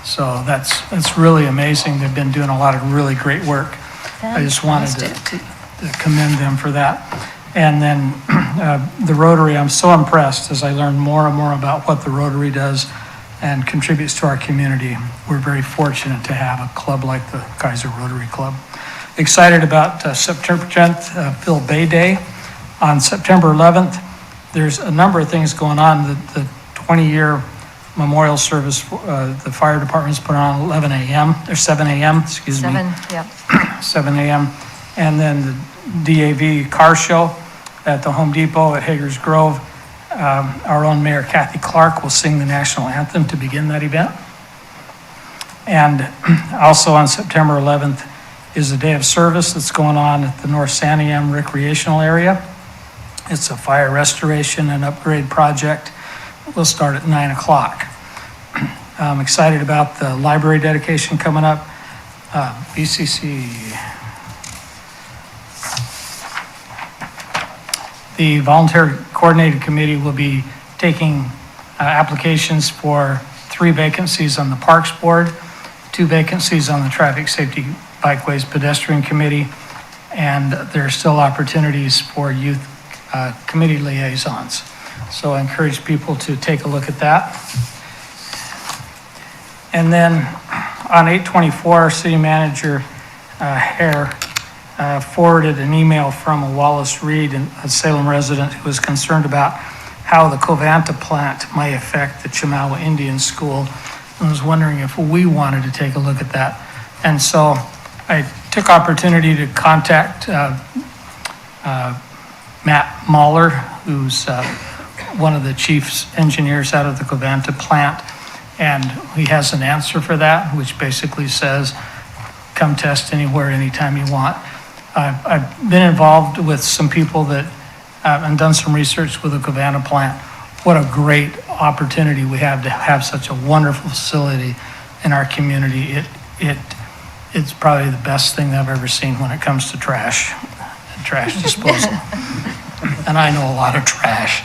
So that's really amazing. They've been doing a lot of really great work. I just wanted to commend them for that. And then the Rotary, I'm so impressed as I learn more and more about what the Rotary does. and contributes to our community. We're very fortunate to have a club like the Keizer Rotary Club. Excited about September 10th, Phil Bay Day. On September 11th, there's a number of things going on. The 20-year memorial service, the fire department's put on 11 a.m., or 7 a.m., excuse me. 7, yep. 7 a.m. And then the DAV car show at the Home Depot at Hager's Grove. Our own Mayor Kathy Clark will sing the national anthem to begin that event. And also on September 11th is a day of service that's going on at the North Santiam recreational area. It's a fire restoration and upgrade project. We'll start at 9 o'clock. I'm excited about the library dedication coming up. BCC. The Voluntary Coordinated Committee will be taking applications for 3 vacancies on the Parks Board, 2 vacancies on the Traffic Safety Bikeways Pedestrian Committee, and there are still opportunities for youth committee liaisons. So I encourage people to take a look at that. And then on 8/24, City Manager Hare forwarded an email from a Wallace Reed, a Salem resident who was concerned about how the Covanta plant might affect the Chemawa Indian School, and was wondering if we wanted to take a look at that. And so I took opportunity to contact Matt Mahler, who's one of the chief engineers out of the Covanta plant, and he has an answer for that, which basically says, come test anywhere, anytime you want. I've been involved with some people that, and done some research with the Covanta plant. What a great opportunity we have to have such a wonderful facility in our community. It's probably the best thing I've ever seen when it comes to trash disposal. And I know a lot of trash.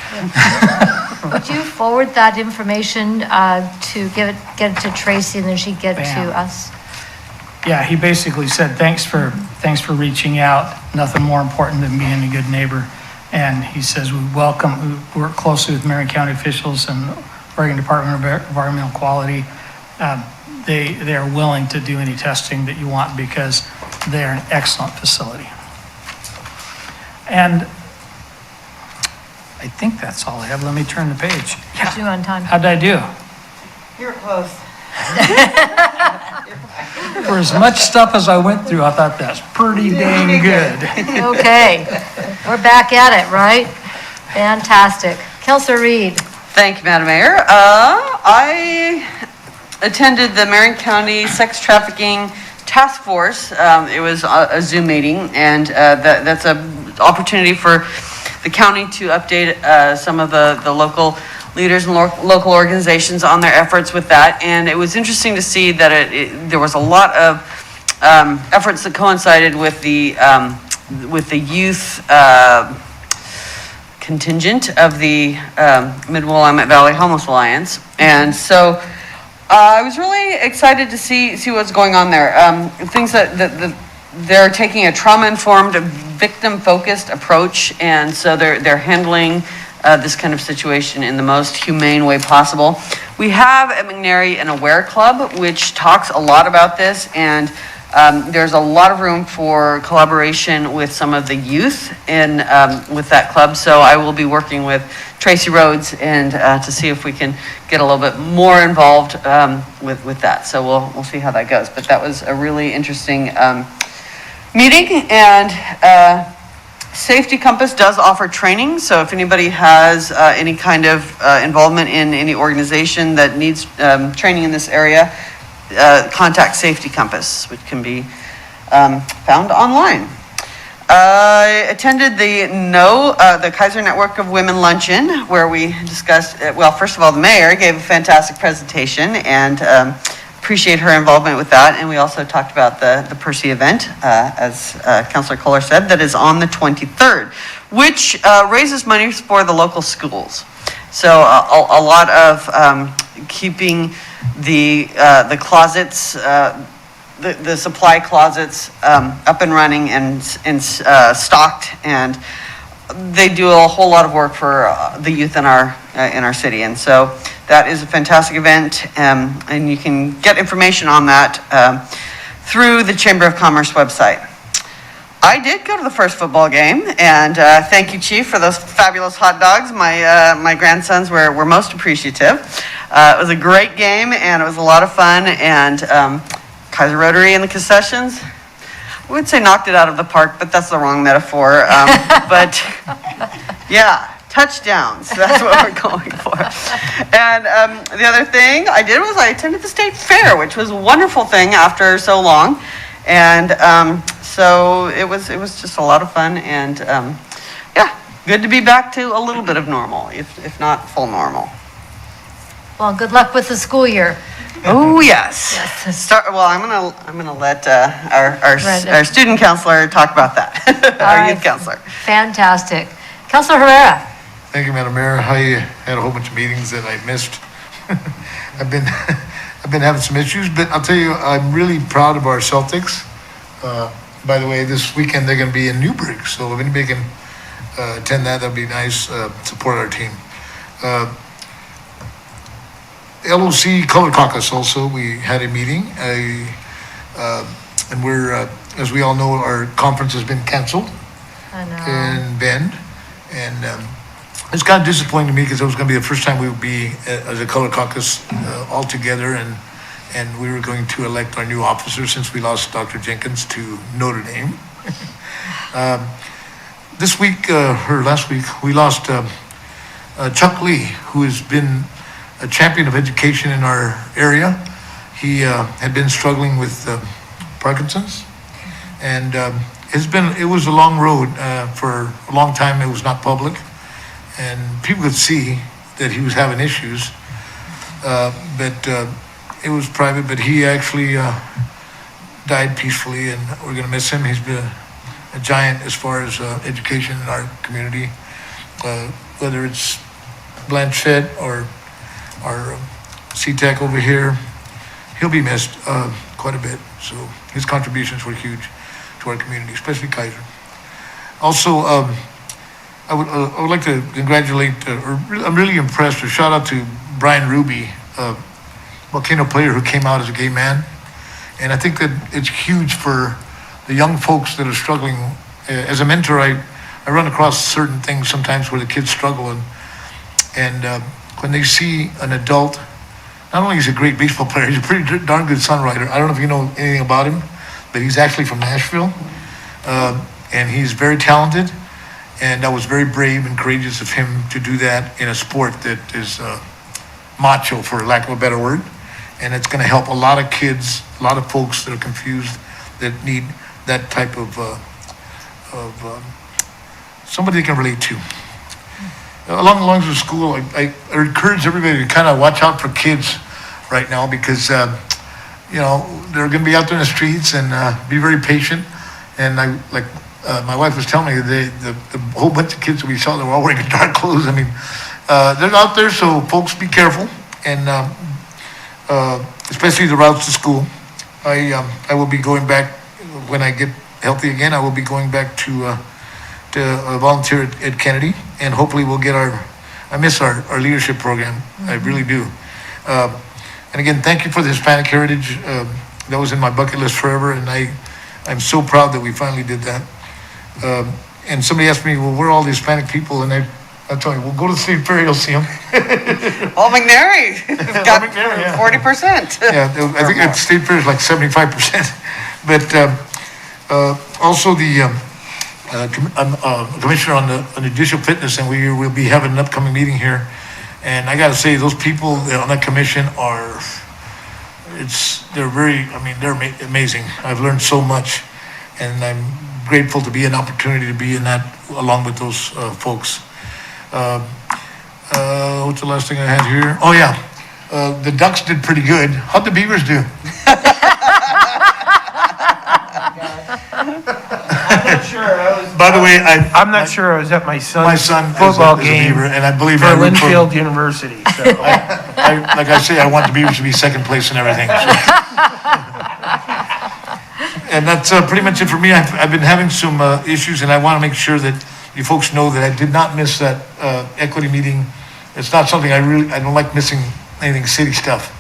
Would you forward that information to get it to Tracy, and then she'd get it to us? Yeah, he basically said, thanks for reaching out. Nothing more important than being a good neighbor. And he says, we work closely with Marion County officials and Oregon Department of Environmental Quality. They are willing to do any testing that you want because they're an excellent facility. And I think that's all I have. Let me turn the page. Yeah. You on time. How'd I do? You're close. For as much stuff as I went through, I thought that's pretty dang good. Okay, we're back at it, right? Fantastic. Councilor Reed. Thank you, Madam Mayor. I attended the Marion County Sex Trafficking Task Force. It was a Zoom meeting, and that's an opportunity for the county to update some of the local leaders and local organizations on their efforts with that. And it was interesting to see that there was a lot of efforts that coincided with the youth contingent of the Mid-Willamette Valley Homeless Alliance. And so I was really excited to see what's going on there. Things that they're taking a trauma-informed, victim-focused approach, and so they're handling this kind of situation in the most humane way possible. We have at McNary an Aware Club, which talks a lot about this, and there's a lot of room for collaboration with some of the youth with that club. So I will be working with Tracy Rhodes and to see if we can get a little bit more involved with that. So we'll see how that goes. But that was a really interesting meeting, and Safety Compass does offer training, so if anybody has any kind of involvement in any organization that needs training in this area, contact Safety Compass, which can be found online. I attended the Keizer Network of Women Luncheon, where we discussed, well, first of all, the mayor gave a fantastic presentation, and appreciate her involvement with that. And we also talked about the Percy event, as Councilor Kohler said, that is on the 23rd, which raises money for the local schools. So a lot of keeping the closets, the supply closets up and running and stocked, and they do a whole lot of work for the youth in our city. And so That is a fantastic event, and you can get information on that through the Chamber of Commerce website. I did go to the first football game, and thank you, Chief, for those fabulous hot dogs. My grandsons were most appreciative. It was a great game, and it was a lot of fun, and Keizer Rotary and the concessions, I would say knocked it out of the park, but that's the wrong metaphor. But yeah, touchdowns, that's what we're going for. And the other thing I did was I attended the state fair, which was a wonderful thing after so long. And so it was just a lot of fun, and yeah, good to be back to a little bit of normal, if not full normal. Well, good luck with the school year. Oh, yes. Well, I'm gonna let our student counselor talk about that, our youth counselor. Fantastic. Councilor Herrera. Thank you, Madam Mayor. I had a whole bunch of meetings that I missed. I've been having some issues, but I'll tell you, I'm really proud of our Celtics. By the way, this weekend they're going to be in Newburgh, so if anybody can attend that, that'd be nice. Support our team. LOC Color Caucus also, we had a meeting, and we're, as we all know, our conference has been canceled in Bend, and it's kind of disappointing to me because it was going to be the first time we would be as a Color Caucus all together, and we were going to elect our new officer since we lost Dr. Jenkins to Notre Dame. This week, or last week, we lost Chuck Lee, who has been a champion of education in our area. He had been struggling with Parkinson's, and it was a long road. For a long time, it was not public, and people could see that he was having issues, but it was private. But he actually died peacefully, and we're going to miss him. He's been a giant as far as education in our community, whether it's Blanchette or our C-Tech over here. He'll be missed quite a bit. So his contributions were huge to our community, especially Keizer. Also, I would like to congratulate, I'm really impressed, or shout out to Brian Ruby, a Volcano player who came out as a gay man. And I think that it's huge for the young folks that are struggling. As a mentor, I run across certain things sometimes where the kids struggle, and when they see an adult, not only is he a great baseball player, he's a pretty darn good songwriter. I don't know if you know anything about him, but he's actually from Nashville, and he's very talented, and that was very brave and courageous of him to do that in a sport that is macho, for lack of a better word, and it's going to help a lot of kids, a lot of folks that are confused, that need that type of somebody they can relate to. Along the lines of school, I encourage everybody to kind of watch out for kids right now, because they're going to be out there in the streets, and be very patient. And my wife was telling me the whole bunch of kids that we saw, they were all wearing dark clothes. I mean, they're out there, so folks be careful, and especially the routes to school. I will be going back when I get healthy again. I will be going back to volunteer at Kennedy, and hopefully we'll get I miss our leadership program. I really do. And again, thank you for the Hispanic heritage. That was in my bucket list forever, and I'm so proud that we finally did that. And somebody asked me, well, where are all the Hispanic people? And I told you, well, go to the state fair, you'll see them. Well, McNary got 40%. Yeah, I think at state fair is like 75%. But also the I'm commissioner on the judicial fitness, and we will be having an upcoming meeting here. And I got to say, those people on that commission they're amazing. I've learned so much, and I'm grateful to be an opportunity to be in that along with those folks. What's the last thing I had here? Oh yeah, the Ducks did pretty good. How'd the Beavers do? By the way, I'm not sure. I was at my son's football game and I believe for Linfield University. So like I say, I want the Beavers to be second place and everything. So. And that's pretty much it for me. I've been having some issues, and I want to make sure that you folks know that I did not miss that equity meeting It's not something I don't like missing anything city stuff.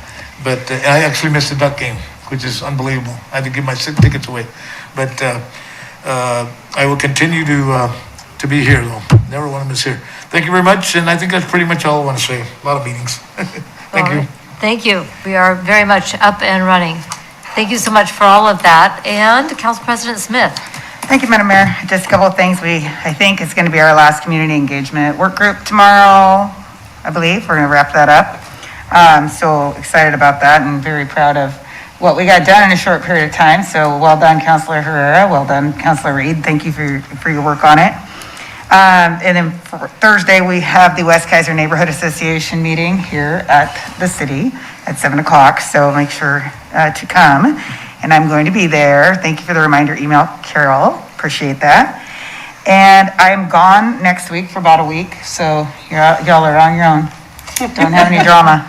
But I actually missed the duck game, which is unbelievable. I had to give my tickets away. But I will continue to be here, though. Never want to miss here. Thank you very much, and I think that's pretty much all I want to say. A lot of meetings. Thank you. Thank you. We are very much up and running. Thank you so much for all of that. And Council President Smith. Thank you, Madam Mayor. Just a couple of things. I think it's going to be our last community engagement work group tomorrow, I believe. We're going to wrap that up. So excited about that and very proud of what we got done in a short period of time. So well done, Councilor Herrera. Well done, Councilor Reed. Thank you for your work on it. And then for Thursday, we have the West Keizer Neighborhood Association meeting here at the city at 7 o'clock. So make sure to come. And I'm going to be there. Thank you for the reminder email, Carol. Appreciate that. And I'm gone next week for about a week. So y'all are on your own. Don't have any drama.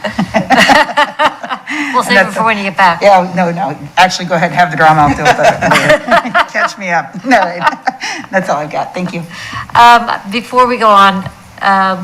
We'll save it for when you get back. Yeah, no. Actually, go ahead and have the drama. I'll deal with it later. Catch me up. No, that's all I've got. Thank you. Before we go on,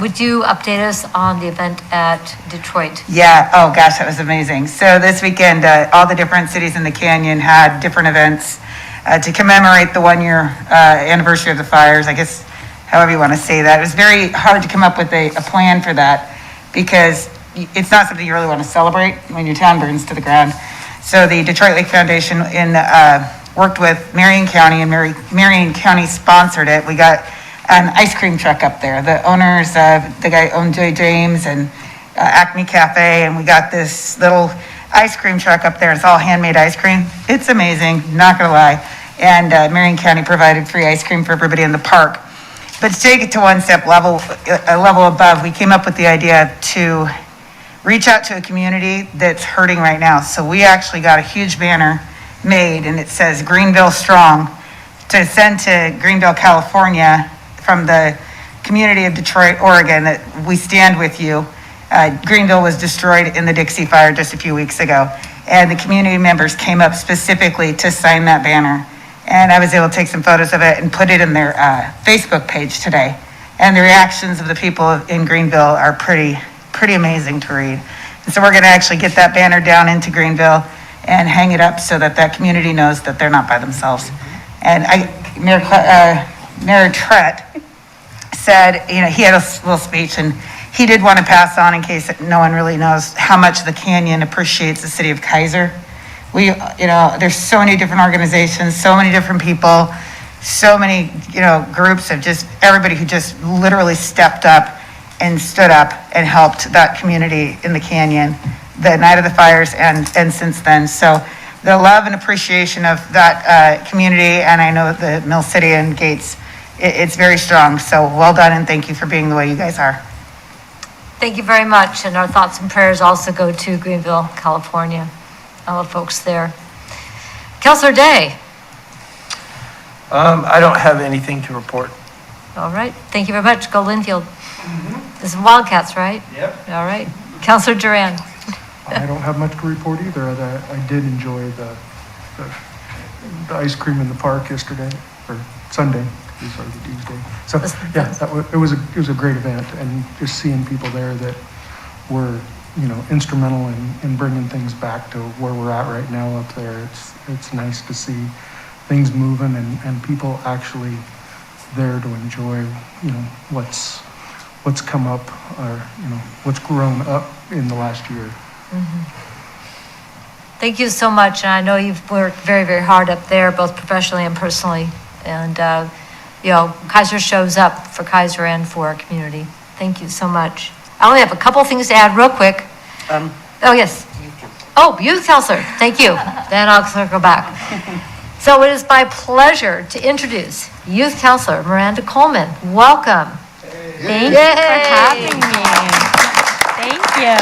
would you update us on the event at Detroit? Yeah. Oh, gosh, that was amazing. So this weekend, all the different cities in the canyon had different events to commemorate the 1-year anniversary of the fires, I guess, however you want to say that. It was very hard to come up with a plan for that because it's not something you really want to celebrate when your town burns to the ground. So the Detroit Lake Foundation worked with Marion County, and Marion County sponsored it. We got an ice cream truck up there. The owners, the guy owned J. James and Acme Cafe, and we got this little ice cream truck up there. It's all handmade ice cream. It's amazing, not gonna lie. And Marion County provided free ice cream for everybody in the park. But to take it to a level above, we came up with the idea to reach out to a community that's hurting right now. So we actually got a huge banner made, and it says Greenville Strong, to send to Greenville, California, from the community of Detroit, Oregon, that we stand with you. Greenville was destroyed in the Dixie Fire just a few weeks ago, and the community members came up specifically to sign that banner. And I was able to take some photos of it and put it in their Facebook page today. And the reactions of the people in Greenville are pretty amazing to read. And so we're going to actually get that banner down into Greenville and hang it up so that that community knows that they're not by themselves. And Mayor Trett said, he had a little speech, and he did want to pass on, in case no one really knows, how much the canyon appreciates the city of Keizer. There's so many different organizations, so many different people, so many, groups of just everybody who just literally stepped up and stood up and helped that community in the canyon the night of the fires and since then. So the love and appreciation of that community, and I know the Mill City and Gates, it's very strong. So well done, and thank you for being the way you guys are. Thank you very much, and our thoughts and prayers also go to Greenville, California, all the folks there. Councilor Day. I don't have anything to report. All right, thank you very much. Go Linfield. This is Wildcats, right? Yep. All right. Councilor Duran. I don't have much to report either. I did enjoy the ice cream in the park yesterday, or Sunday. It was already Tuesday. So yeah, it was a great event, and just seeing people there that were instrumental in bringing things back to where we're at right now up there. It's nice to see things moving and people actually there to enjoy what's come up, or what's grown up in the last year. Thank you so much, and I know you've worked very, very hard up there, both professionally and personally, and Keizer shows up for Keizer and for our community. Thank you so much. I only have a couple things to add real quick. Oh, yes. Oh, youth counselor, thank you. Then I'll circle back. So it is my pleasure to introduce youth counselor Miranda Coleman. Welcome. Thank you for having me. Thank you.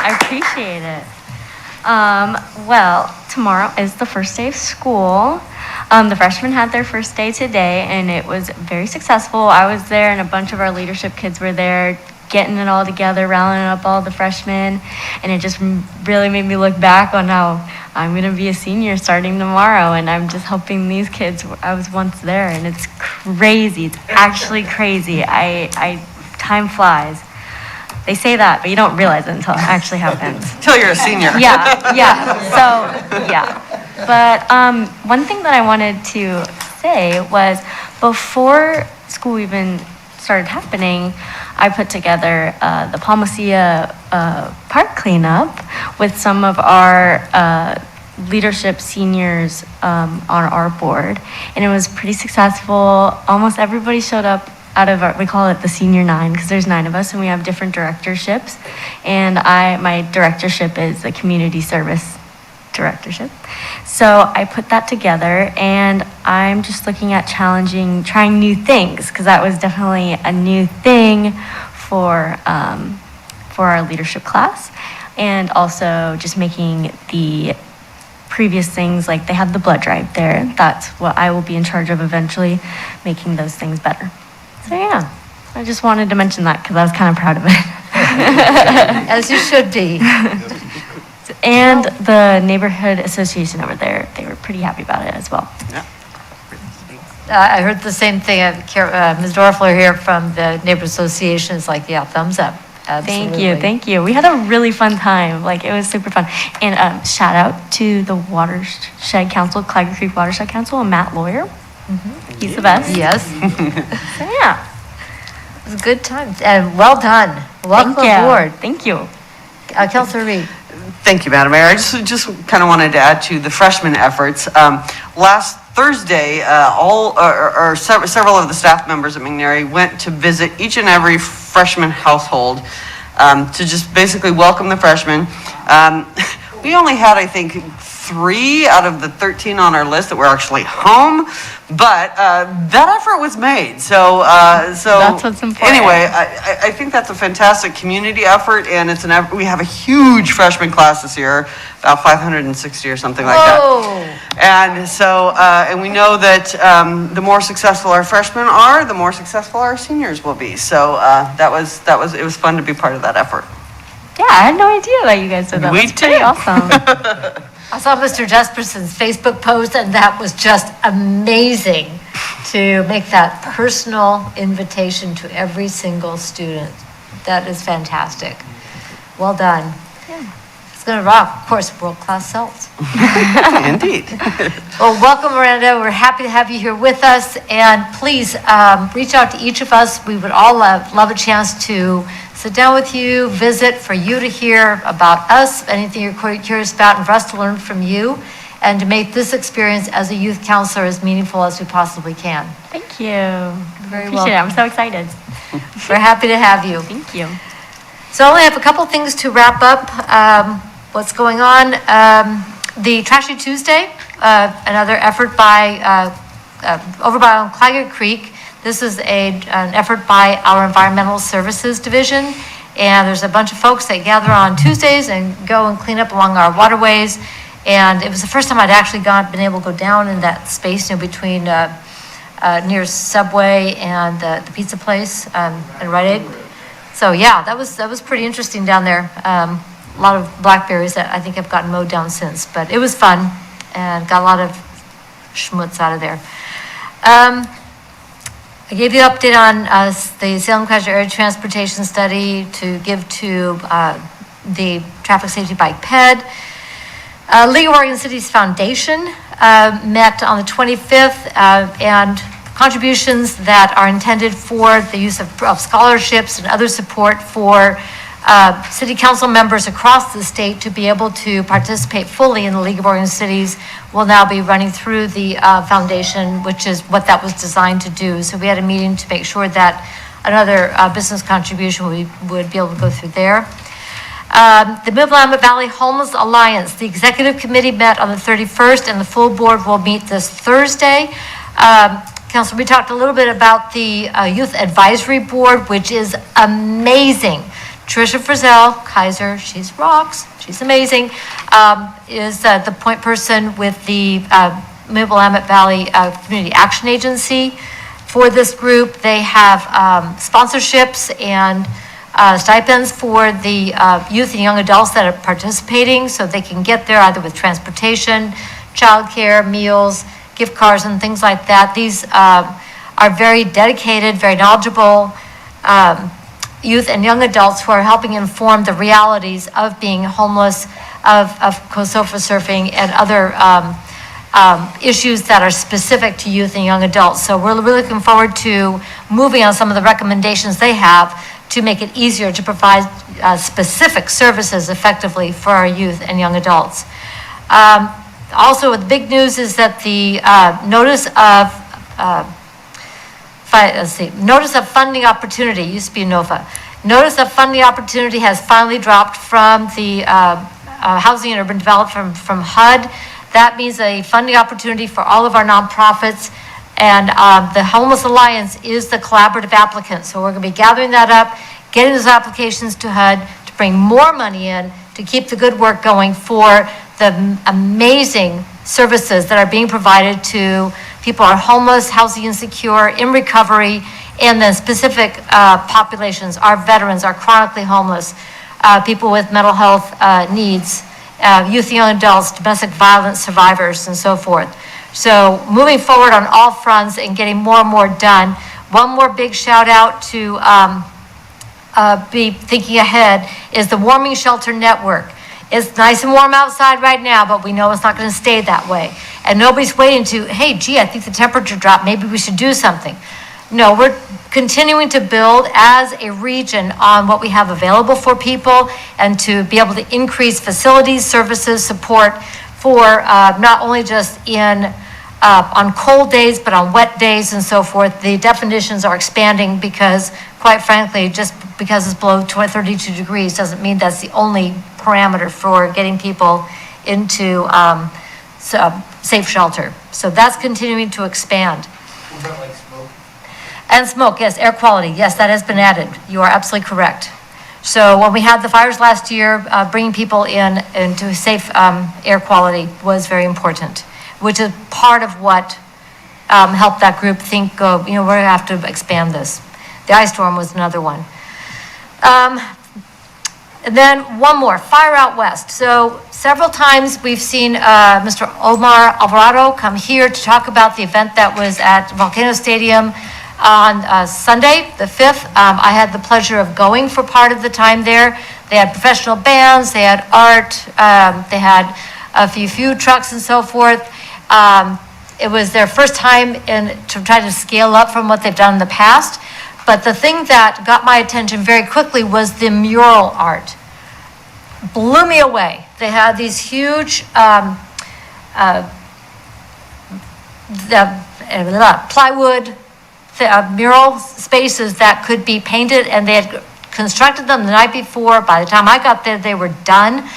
I appreciate it. Well, tomorrow is the first day of school. The freshmen had their first day today, and it was very successful. I was there, and a bunch of our leadership kids were there, getting it all together, rallying up all the freshmen, and it just really made me look back on how I'm going to be a senior starting tomorrow, and I'm just helping these kids. I was once there, and it's crazy. It's actually crazy. Time flies. They say that, but you don't realize it until it actually happens. Till you're a senior. Yeah. So, yeah. But one thing that I wanted to say was before school even started happening, I put together the Palmacia Park cleanup with some of our leadership seniors on our board, and it was pretty successful. Almost everybody showed up out of our, we call it the senior 9 because there's 9 of us and we have different directorships, and my directorship is the community service directorship. So I put that together, and I'm just looking at trying new things, because that was definitely a new thing for our leadership class, and also just making the previous things, like they have the blood drive there. That's what I will be in charge of eventually, making those things better. So yeah, I just wanted to mention that because I was kind of proud of it. As you should be. And the neighborhood association over there, they were pretty happy about it as well. I heard the same thing. Ms. Dorfler here from the neighborhood association is like, yeah, thumbs up. Absolutely. Thank you. We had a really fun time. Like, it was super fun. And shout out to the Watershed Council, Clyde Creek Watershed Council, and Matt Lawyer. He's the best. Yes. So yeah. It was a good time, and well done. Welcome aboard. Thank you. Councilor Reed. Thank you, Madam Mayor. I just kind of wanted to add to the freshman efforts. Last Thursday, several of the staff members at McNary went to visit each and every freshman household to just basically welcome the freshmen. We only had, I think, 3 out of the 13 on our list that were actually home, but that effort was made. So that's what's important. Anyway, I think that's a fantastic community effort, and we have a huge freshman class this year, about 560 or something like that. And so, and we know that the more successful our freshmen are, the more successful our seniors will be. So it was fun to be part of that effort. Yeah, I had no idea that you guys did that. That's pretty awesome. I saw Mr. Jesperson's Facebook post, and that was just amazing to make that personal invitation to every single student. That is fantastic. Well done. Yeah. It's going to rock. Of course, world-class selves. Indeed. Well, welcome, Miranda. We're happy to have you here with us. And please reach out to each of us. We would all love a chance to sit down with you, visit, for you to hear about us, anything you're curious about, and for us to learn from you, and to make this experience as a youth counselor as meaningful as we possibly can. Thank you. Very Appreciate it. I'm so excited. We're happy to have you. Thank you. So I only have a couple things to wrap up what's going on. The Trashy Tuesday, another effort over by Clyde Creek. This is an effort by our Environmental Services Division, and there's a bunch of folks that gather on Tuesdays and go and clean up along our waterways. And it was the first time I'd actually been able to go down in that space, between near Subway and the pizza place in Rite Aid. So yeah, that was pretty interesting down there. A lot of blackberries that I think have gotten mowed down since, but it was fun and got a lot of schmutz out of there. I gave you an update on the Salem-Keizer Area Transportation Study to give to the Traffic Safety Bike Ped. League of Oregon Cities Foundation met on the 25th, and contributions that are intended for the use of scholarships and other support for city council members across the state to be able to participate fully in the League of Oregon Cities will now be running through the foundation, which is what that was designed to do. So we had a meeting to make sure that another business contribution would be able to go through there. The Mid-Willamette Valley Homeless Alliance, the executive committee met on the 31st, and the full board will meet this Thursday. Council, we talked a little bit about the Youth Advisory Board, which is amazing. Tricia Frizzell, Keizer, she's rocks, she's amazing, is the point person with the Mid-Willamette Valley Community Action Agency. For this group, they have sponsorships and stipends for the youth and young adults that are participating, so they can get there either with transportation, childcare, meals, gift cards, and things like that. These are very dedicated, very knowledgeable youth and young adults who are helping inform the realities of being homeless, of sofa surfing, and other issues that are specific to youth and young adults. So we're really looking forward to moving on some of the recommendations they have to make it easier to provide specific services effectively for our youth and young adults. Also, the big news is that the notice of funding opportunity, used to be NOFA. Notice of funding opportunity has finally dropped from the Housing and Urban Development from HUD. That means a funding opportunity for all of our nonprofits. And the Homeless Alliance is the collaborative applicant. So we're going to be gathering that up, getting those applications to HUD to bring more money in to keep the good work going for the amazing services that are being provided to people who are homeless, housing insecure, in recovery, and then specific populations, our veterans, our chronically homeless, people with mental health needs, youth and young adults, domestic violence survivors, and so forth. So moving forward on all fronts and getting more and more done. One more big shout out to be thinking ahead is the Warming Shelter Network. It's nice and warm outside right now, but we know it's not going to stay that way. And nobody's waiting to, hey, gee, I think the temperature dropped, maybe we should do something. No, we're continuing to build as a region on what we have available for people and to be able to increase facilities, services, support for not only just on cold days, but on wet days and so forth. The definitions are expanding because, quite frankly, just because it's below 32 degrees doesn't mean that's the only parameter for getting people into safe shelter. So that's continuing to expand. What about like smoke? And smoke, yes, air quality, yes, that has been added. You are absolutely correct. So when we had the fires last year, bringing people into safe air quality was very important, which is part of what helped that group think, we're going to have to expand this. The ice storm was another one. And then one more, Fire Out West. So several times we've seen Mr. Omar Alvarado come here to talk about the event that was at Volcano Stadium on Sunday, the 5th. I had the pleasure of going for part of the time there. They had professional bands, they had art, they had a few food trucks and so forth. It was their first time to try to scale up from what they've done in the past. But the thing that got my attention very quickly was the mural art. Blew me away. They had these huge plywood mural spaces that could be painted, and they had constructed them the night before. By the time I got there, they were done.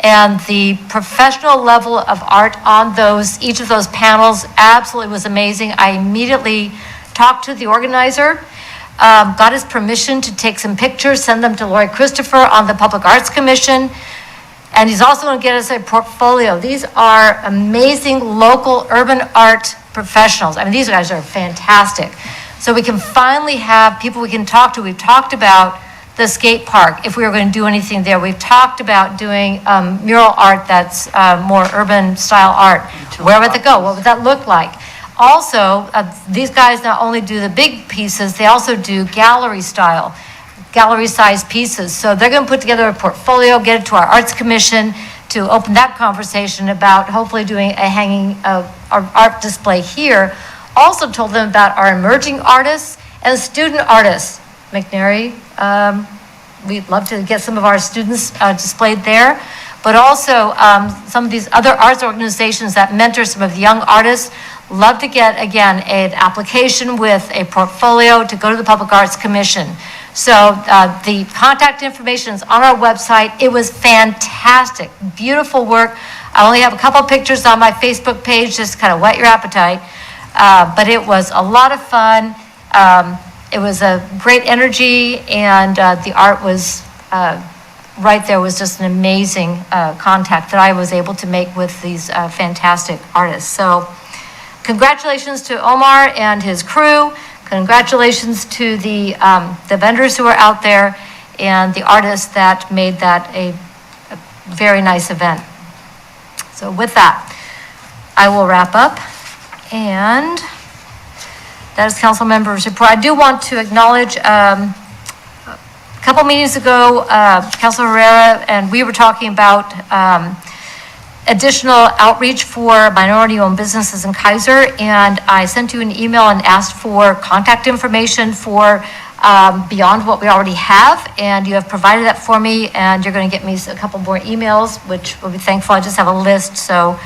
And the professional level of art on each of those panels absolutely was amazing. I immediately talked to the organizer, got his permission to take some pictures, send them to Lori Christopher on the Public Arts Commission. And he's also going to get us a portfolio. These are amazing local urban art professionals. I mean, these guys are fantastic. So we can finally have people we can talk to. We've talked about the skate park, if we were going to do anything there. We've talked about doing mural art that's more urban style art. Where would that go? What would that look like? Also, these guys not only do the big pieces, they also do gallery-sized pieces. So they're going to put together a portfolio, get it to our Arts Commission to open that conversation about hopefully doing a hanging art display here. Also told them about our emerging artists and student artists. McNary, we'd love to get some of our students displayed there, but also some of these other arts organizations that mentor some of the young artists. Love to get, again, an application with a portfolio to go to the Public Arts Commission. So the contact information is on our website. It was fantastic, beautiful work. I only have a couple of pictures on my Facebook page, just to kind of whet your appetite. But it was a lot of fun. It was a great energy, and the art was right there. Was just an amazing contact that I was able to make with these fantastic artists. So congratulations to Omar and his crew. Congratulations to the vendors who are out there and the artists that made that a very nice event. So with that, I will wrap up, and that is council members' report. I do want to acknowledge couple meetings ago, Councilor Herrera and we were talking about additional outreach for minority-owned businesses in Keizer, and I sent you an email and asked for contact information for beyond what we already have, and you have provided that for me, and you're going to get me a couple more emails, which will be thankful. I just have a list, so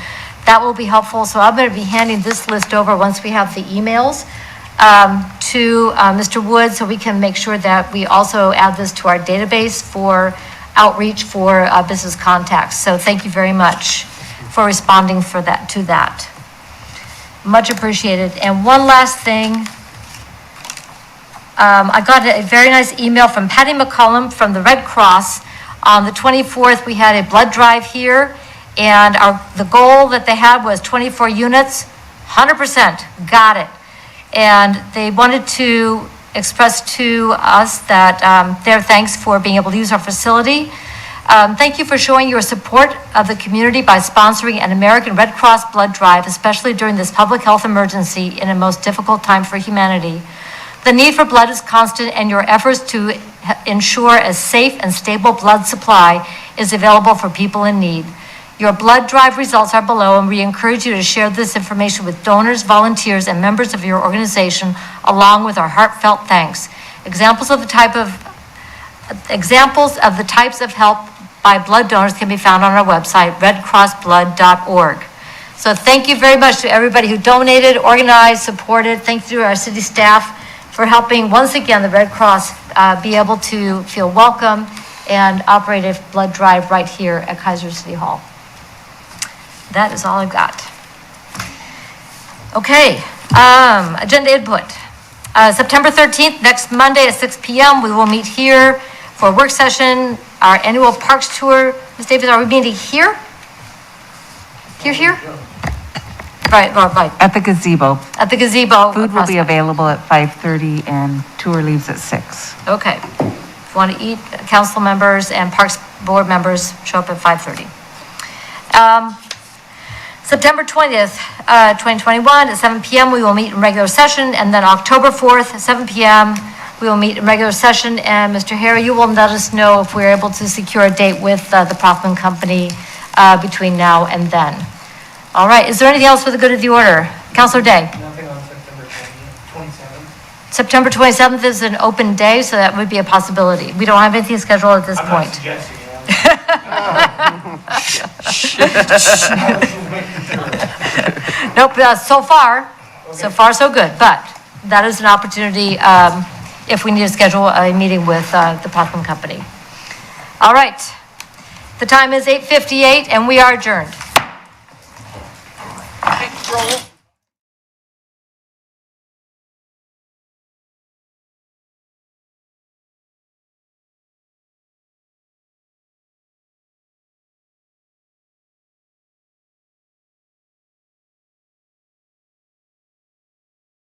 that will be helpful. So I'm going to be handing this list over once we have the emails to Mr. Wood, so we can make sure that we also add this to our database for outreach for business contacts. So thank you very much for responding to that. Much appreciated. And one last thing. I got a very nice email from Patty McCollum from the Red Cross. On the 24th, we had a blood drive here, and the goal that they had was 24 units, 100%, got it. And they wanted to express to us that their thanks for being able to use our facility. Thank you for showing your support of the community by sponsoring an American Red Cross blood drive, especially during this public health emergency in a most difficult time for humanity. The need for blood is constant, and your efforts to ensure a safe and stable blood supply is available for people in need. Your blood drive results are below, and we encourage you to share this information with donors, volunteers, and members of your organization, along with our heartfelt thanks. Examples of the types of help by blood donors can be found on our website, redcrossblood.org. So thank you very much to everybody who donated, organized, supported. Thank you to our city staff for helping, once again, the Red Cross be able to feel welcome and operate a blood drive right here at Keizer City Hall. That is all I've got. Okay, agenda input. September 13th, next Monday at 6 p.m., we will meet here for a work session, our annual parks tour. Ms. Davis, are we meeting here? Here? Right. At the gazebo. At the gazebo. Food will be available at 5:30 and tour leaves at 6. Okay. If you want to eat, council members and parks board members show up at 5:30. September 20th, 2021 at 7 p.m. we will meet in regular session, and then October 4th at 7 p.m. we will meet in regular session, and Mr. Harry, you will let us know if we're able to secure a date with the Prothman Company between now and then. All right, is there anything else for the good of the order? Councilor Day? Nothing on September 27th. September 27th is an open day, so that would be a possibility. We don't have anything scheduled at this point. Nope, so far so good, but that is an opportunity if we need to schedule a meeting with the Prothman Company. All right, the time is 8:58 and we are adjourned. Roll.